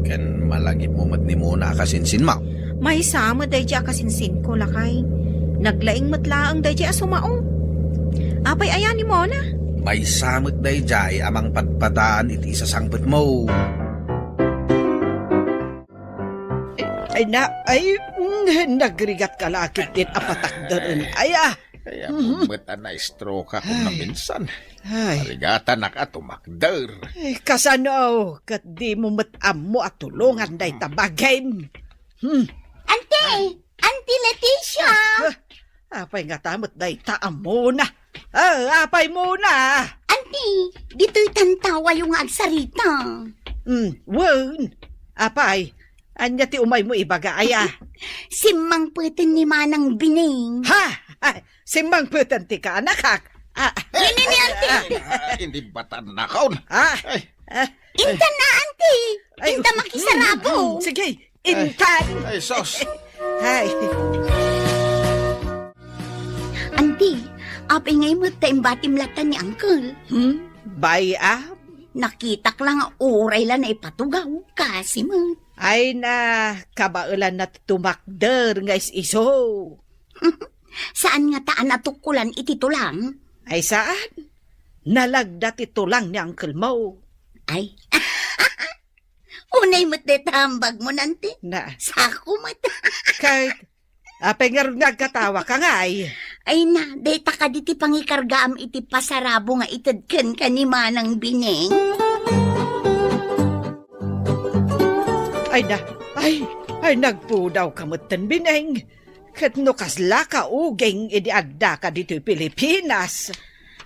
Speaker 6: Ken malagip mo mat ni Mona kasinsin mo.
Speaker 7: May sama day dya kasinsin ko lakay. Naglaing matlaang day dya asumao. Apay ayan ni mo na.
Speaker 6: May samot day jay amang padpadaan iti isasangpet mo.
Speaker 4: Nagrigat ka lakit din apatakdaran.
Speaker 1: Kaya pumbeta na stroke ako na minsan.
Speaker 4: Ay,
Speaker 1: Arigatan na ka tumakder.
Speaker 4: kasano, kat di mo matamo at tulungan day tabagain.
Speaker 3: Auntie Leticia!
Speaker 4: Apay nga tamot day taam muna. Apay muna.
Speaker 3: Auntie, dito'y tantawa yung agsarita.
Speaker 4: Wen, apay, anya ti umay mo ibaga aya.
Speaker 3: Simang putin ni Manang Bining.
Speaker 4: Simbang putan ti ka anak.
Speaker 3: Ini ni Auntie.
Speaker 1: Hindi batan na kaon.
Speaker 3: Inta na, Auntie. Inta makisarabo.
Speaker 4: Sige, intan.
Speaker 1: Ay, sos.
Speaker 4: Ay,
Speaker 3: Auntie, apay ngay mo taimbatim latan ni Uncle.
Speaker 4: baya.
Speaker 3: Nakitak lang uray lang na ipatugaw. Kasi mo.
Speaker 4: Ay na, kabaulan na tumakder nga iso.
Speaker 3: Saan nga taan natukulan ititulang?
Speaker 4: Ay saan? Nalagdat ito lang ni Uncle Mo.
Speaker 3: Ay. Unay mo't detambag mo nanti.
Speaker 4: Na,
Speaker 3: Sako mo't.
Speaker 4: kahit, apay nga rin nagkatawa ka nga ay.
Speaker 3: Ay na, deta ka diti pangikargaam iti pasarabo nga itadken ka ni Manang Bining.
Speaker 4: Ay na, ay nagpudaw kamutan bineng. Kat no kasla ka ugeng idiadda ka dito Pilipinas.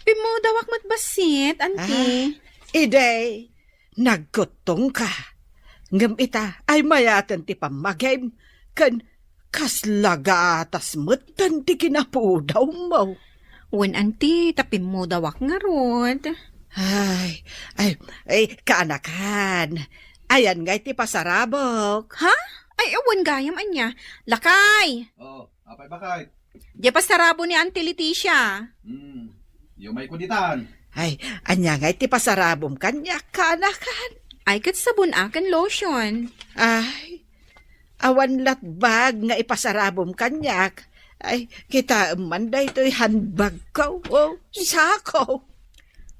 Speaker 7: Pimudawak mat basit, Auntie.
Speaker 4: Ide, nagkutong ka. Ngam ita ay mayatan ti pamagay. Kan kaslaga atas mutan ti kinapudaw mo.
Speaker 7: Wen, Auntie, tapimudawak nga rod.
Speaker 4: Ay, kaanakan. Ayan nga ti pasarabok.
Speaker 7: Ha? Ay, ewan gayam anya. Lakay!
Speaker 6: Apay bakay?
Speaker 7: Di pasarabo ni Auntie Leticia.
Speaker 6: Yung may kuditan.
Speaker 4: Ay, anya nga ti pasarabom kanya kaanakan.
Speaker 7: Ay, kat sabon akan lotion.
Speaker 4: Ay, awan latbag nga ipasarabom kanyak. Ay, kita manday to'y handbag ko. Sako.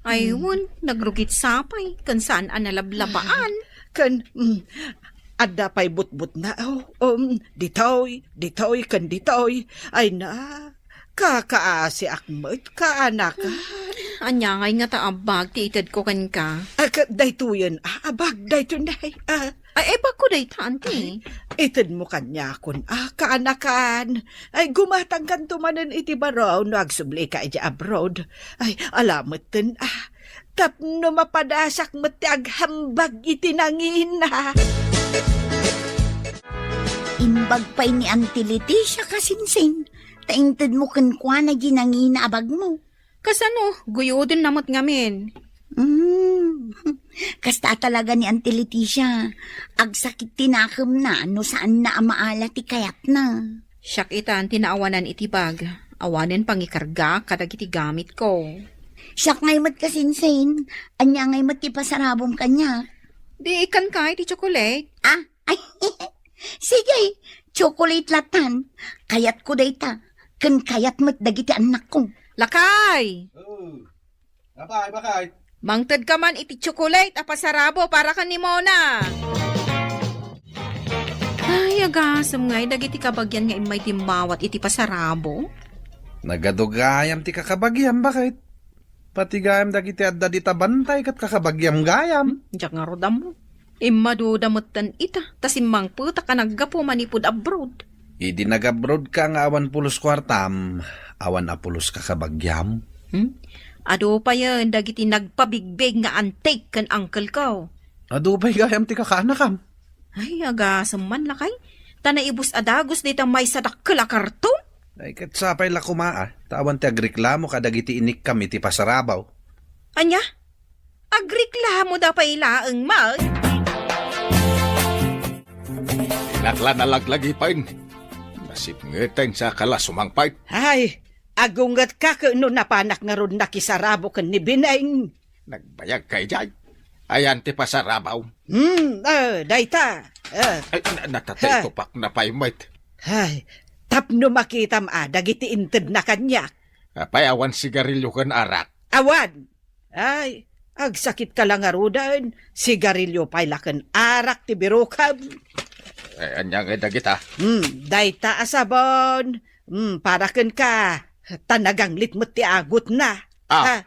Speaker 7: Ay, wen, nagrugit sapay. Kan saan ang nalablabaan.
Speaker 4: Kan, ada pa'y butbut na. Ditoy, kan ditoy. Ay na, kakaasi akmet, kaanak.
Speaker 7: Anya ngay nga taabag, tiitad ko kan ka.
Speaker 4: Daytoyan, abag, dayto nay.
Speaker 7: Ay, bag ko day ta, Auntie.
Speaker 4: Itid mo kanya kun, kaanakan. Ay, gumatang kan tumanan iti baraw, no agsubli ka iti abroad. Ay, alamot din, tapno mapadasak mo ti aghambag iti nangin na.
Speaker 3: Imbag pa'y ni Auntie Leticia kasinsin. Taingtad mo kankwa na ginangina abag mo.
Speaker 7: Kasano, guyodin namot ngamin.
Speaker 3: Kasta talaga ni Auntie Leticia. Agsakit tinakam na no saan na amaala ti kayat na.
Speaker 7: Siyak itan, tinaawanan itibag. Awanan pangikarga, kadagiti gamit ko.
Speaker 3: Siyak ngay mat kasinsin. Anya ngay mat ti pasarabong kanya.
Speaker 7: Di ikan ka, iti chocolate.
Speaker 3: Ay, sige, chocolate latan. Kayat ko dayta. Kan kayat mat dagiti anak ko.
Speaker 7: Lakay!
Speaker 6: Apay bakay?
Speaker 7: Mangtad ka man iti chocolate, apasarabo para ka ni Mona. Ay, agasam nga'y dagiti kabagyan nga imay timbawat iti pasarabo.
Speaker 6: Nagadugayam ti kakabagyam bakit? Pati gayam dagiti adda di tabantay kat kakabagyam gayam.
Speaker 7: Diyak nga rodam mo. Imadudamatan ita, tas imang puta ka naggapo manipod abroad.
Speaker 6: Idi nagabroad ka nga awan pulos kwartam, awan apulos kakabagyam.
Speaker 7: Ado pa yan, dagiti nagpabigbig nga antik kan uncle ko.
Speaker 6: Adubay gayam ti kakaanakam.
Speaker 7: Ay, agasam man lakay. Tanaibus adagos dita may sadakkel a karton.
Speaker 6: Ay kat sapay la kumaa, tawan ti agreklamo kadagiti inik kami ti pasarabaw.
Speaker 7: Anya? Agreklamo da pa ilaang mag?
Speaker 1: Nakla na laglagi pa yun. Nasip ngeten sa kalasumang pait.
Speaker 4: Ay, agungat ka no napanak nga ron nakisarabo kan ni Bineng.
Speaker 1: Nagbayag kay Jay. Ayan ti pasarabaw.
Speaker 4: Dayta.
Speaker 1: Ay, natatay tupak na paimait.
Speaker 4: Ay, tapno makitam dagiti inted na kanyak.
Speaker 1: Payawan sigarilyo kan arak.
Speaker 4: Awan! Ay, agsakit ka lang arudan. Sigarilyo pa'y lakan arak ti birokab.
Speaker 1: Ay, anyang edagita.
Speaker 4: Dayta asabon. Parakan ka. Tanagang litmot ti agot na.
Speaker 1: Ah.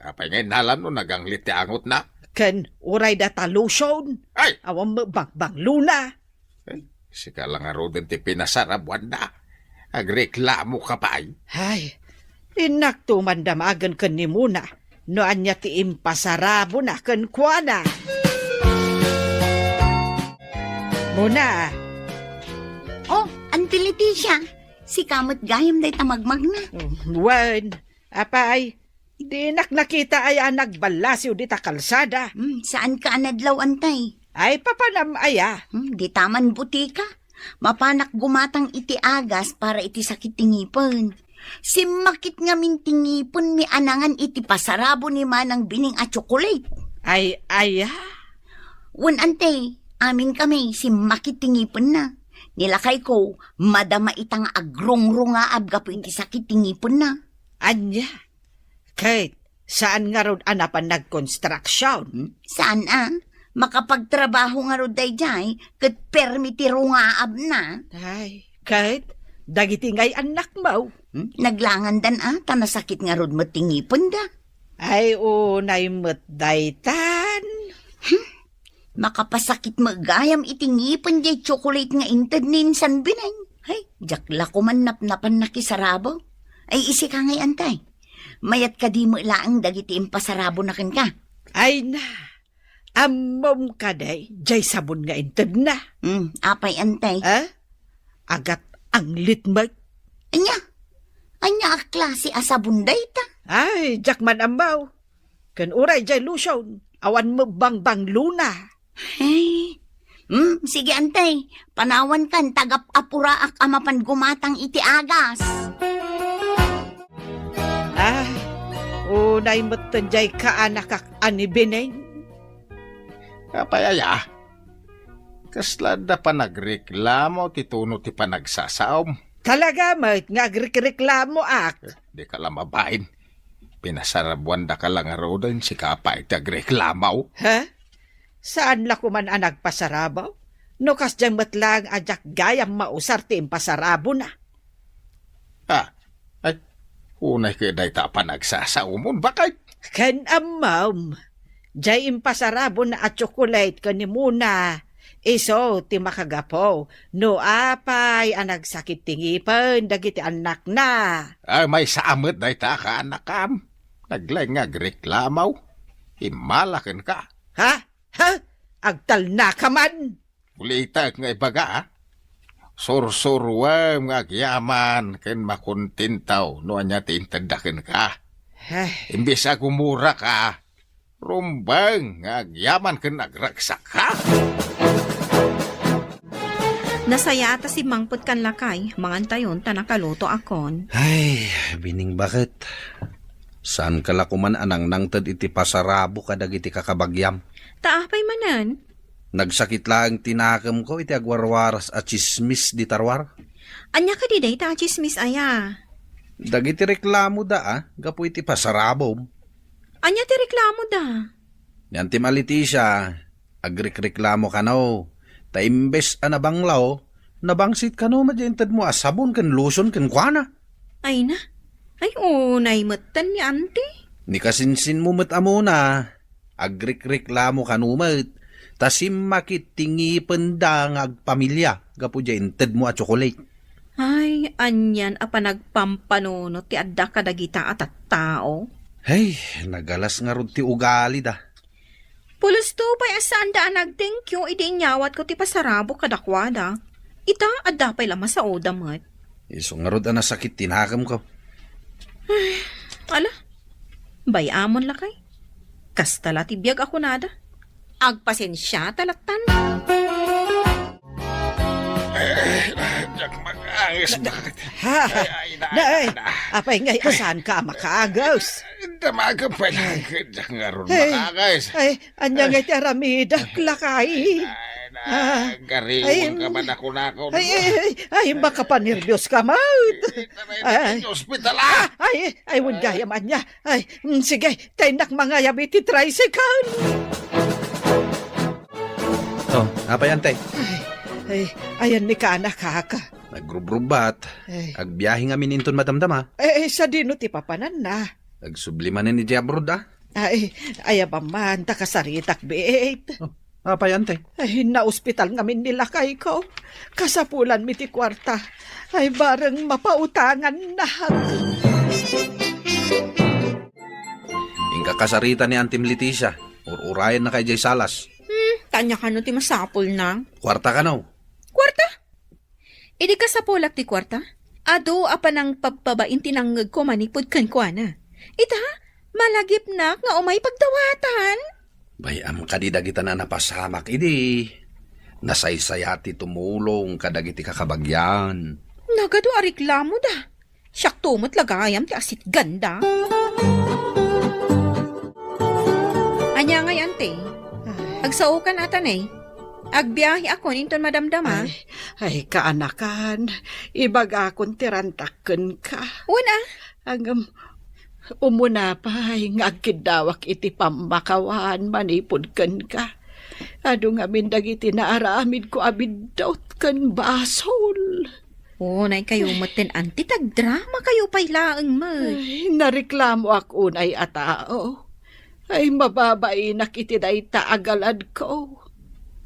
Speaker 1: Apay ngayon nalan no naganglit ti angot na.
Speaker 4: Ken uray data lotion.
Speaker 1: Ay!
Speaker 4: Awam bang luna.
Speaker 1: Sika lang arudan ti pinasarabuan na. Agreklamo ka pa ay.
Speaker 4: Ay, inakto mandamagan ken ni muna. No anya ti impasarabo na ken kuana. Muna.
Speaker 3: Oh, Auntie Leticia, si kamot gayam day tamagmag na.
Speaker 4: Wan, apay, di nakita ay nagbalasiw di ta kalsada.
Speaker 3: Saan ka anadlaw, antay?
Speaker 4: Ay papanam aya.
Speaker 3: Di taman butika. Mapanak gumatang iti agas para iti sakit tingipon. Simakit nga min tingipon mi anangan iti pasarabo ni Manang Bining at chocolate.
Speaker 4: Ay, aya.
Speaker 3: Wan antay, amin kami simakit tingipon na. Nilakay ko, madama itang agrongrong abga po iti sakit tingipon na.
Speaker 4: Anya. Kate, saan nga ron anapan nag-construction?
Speaker 3: Saan makapagtrabaho nga ro dayjay ket permitiro nga ab na.
Speaker 4: Ay, Kate, dagiti ngay anak mo.
Speaker 3: Naglangan dan tanasakit nga ro matingipon da.
Speaker 4: Ay, unay mo't daytan.
Speaker 3: Makapasakit magayam itingipon jay chocolate nga inted ninsan binay. Ay, jakla ko man napnapan nakisarabo. Ay, isi ka ngay antay. Mayat ka di mo ilaang dagiti impasarabo na ka.
Speaker 4: Ay na, amom ka day, jay sabon nga inted na.
Speaker 3: Apay antay.
Speaker 4: Agat ang litmag.
Speaker 3: Anya a klase asabunday ta.
Speaker 4: Ay, jakman ambaw. Kan uray jay lotion, awan mo bang luna.
Speaker 3: Ay, sige antay, panawan kan tagap-apuraak amapan gumatang iti agas.
Speaker 4: Unay mo't jay kaanak ani Bineng.
Speaker 1: Kapayaya. Kaslada pa nagreklamo ti tuno ti panagsasaom.
Speaker 4: Talaga mo't nga reklamo
Speaker 1: Di ka lang mabain. Pinasarabuan da ka lang arodan si kapay ti agreklamaw.
Speaker 4: Ha? Saan la kuman nagpasarabaw? No kas dyan matlang ajak gayam mausar ti impasarabo na.
Speaker 1: Ay, unay kayo dahi ta panagsasaomon. Bakit?
Speaker 4: Ken amam. Jay impasarabo na at chocolate ni muna. Iso ti makagapo. No apay nagsakit tingipan dagiti anak na.
Speaker 1: Ay, may saamot dahi ta ka anakam. Naglay nga agreklamaw. Imalakan ka.
Speaker 4: Ha? Agtal na ka man.
Speaker 1: Ulita nga ibaga Sursurwam nga agyaman ken makuntintaw no anya tintendaken ka. Imbis agumura ka. Rumbang nga agyaman ken agraksak ka.
Speaker 7: Nasaya ata si Mangput kan lakay, mangantayon ta nakaluto akon.
Speaker 6: Ay, Bining bakit? Saan ka lakuman anang nangtad iti pasarabo kadag iti kakabagyam?
Speaker 7: Taapay manan.
Speaker 6: Nagsakit lang tinakam ko iti agwarwaras at chismis di tarwar.
Speaker 7: Anya ka di day ta chismis aya.
Speaker 6: Dagiti reklamo da gapu iti pasarabo.
Speaker 7: Anya ti reklamo da.
Speaker 6: Yan ti Leticia, agrekreklamo ka no. Ta imbes anabanglaw, nabangsit ka no madyentad mo asabon ken lotion ken kuana.
Speaker 7: Ay na. Ay unay matan ni auntie.
Speaker 6: Ni kasinsin mo amuna, agrekreklamo ka no tasim makitingi penda nga agpamilya, gapu ented mo at chocolate.
Speaker 7: Ay, anyan apa nagpampanono ti adda kadagita at tao.
Speaker 6: Hey, nagalas nga ron ti ugali da.
Speaker 7: Pulos to pa'y asaan daan nag-thank you, idi inyawat ko ti pasarabo kadakwada. Ita, adda pa'y lama sa oda mat.
Speaker 6: Iso nga ron nasakit tinakam ko.
Speaker 7: Ala, bayamon lakay. Kastala ti biyag ako nada. Agpasensya talatan.
Speaker 1: Nangis bakit?
Speaker 4: Ha? Nay, apay ngay asan ka makaagaws?
Speaker 1: Damaga pa lang nga ron
Speaker 4: Hey.
Speaker 1: makakais.
Speaker 4: Ay, anya ngay tiaramida, lakay.
Speaker 1: Gariwan ka man ako na ako.
Speaker 4: Ay, baka pa nervyos ka, maut. Ay.
Speaker 1: Hospital
Speaker 4: Ay, wun gaya man niya. Ay, sige, tainak mga yabiti tricycle.
Speaker 6: Oh, apa yan, tay?
Speaker 4: Ay, ayan ni ka nakaka.
Speaker 6: Nagrubrubat.
Speaker 4: Ay,
Speaker 6: Agbiyahe nga mininton madamdama.
Speaker 4: sa dino ti papanan na.
Speaker 6: Agsublimanan ni Diabrod
Speaker 4: Ay, ayaba man, takasaritak beet.
Speaker 6: Apa yan, tay?
Speaker 4: Ay, na-ospital ngamin nila kay ko. Kasapulan mi ti kwarta. Ay, bareng mapautangan na.
Speaker 6: Ingka kasarita ni Antim Leticia. Urayan na kay Jay Salas.
Speaker 8: Tanya ka no ti masapol na.
Speaker 6: Kwarta ka no.
Speaker 8: Kwarta? Idi ka sa polak ti kwarta? Ado apa nang pagbabain tinanggag ko manipod kan ko na. Ita, malagip na nga umay pagdawatan.
Speaker 6: Bayam kadidagita na napasamak, idi. Nasaysayati tumulong kadagiti kakabagyan.
Speaker 8: Nagado ariklamo da. Siyak tumot lagayam ti asit ganda. Anya ngay ante, agsaukan atan eh. Agbiyahe ako ninton madamdama.
Speaker 4: Ay, kaanakan. Ibag akong tirantaken ka.
Speaker 8: Una,
Speaker 4: Hanggang umuna pa, nga agkidawak iti pambakawan, manipod kan ka. Ado nga mindagiti naaramid ko abidot kan basol.
Speaker 8: unay kayo maten anti tagdrama kayo pailaang may.
Speaker 4: Ay, nareklamo ako unay atao. Ay, mababain iti day taagalad ko.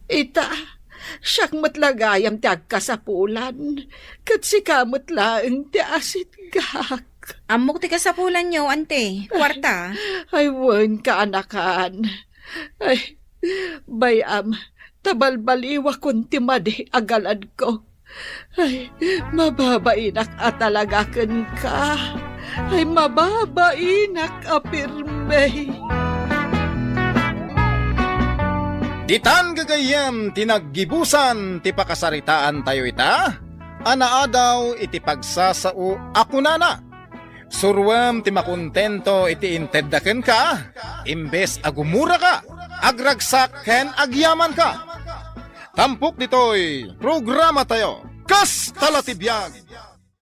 Speaker 4: Ita, siyak matlagayam ti agkasapulan. Kat si kamot laeng ti asit gak.
Speaker 8: Amok ti kasapulan nyo, ante. Kwarta.
Speaker 4: Ay, wan kaanakan. Ay, bayam, tabalbaliwa kun ti madi agalad ko. Ay, mababainak atalagaken ka. Ay, mababainak apirme.
Speaker 1: Ditan gagayem tinaggibusan ti pakasaritaan tayo ita. Anaadaw iti pagsasao ako nana. Surwem ti makontento iti inteddaken ka. Imbes agumura ka. Agragsak ken agyaman ka. Tampok ditoy programa tayo. Kas talatibiyag.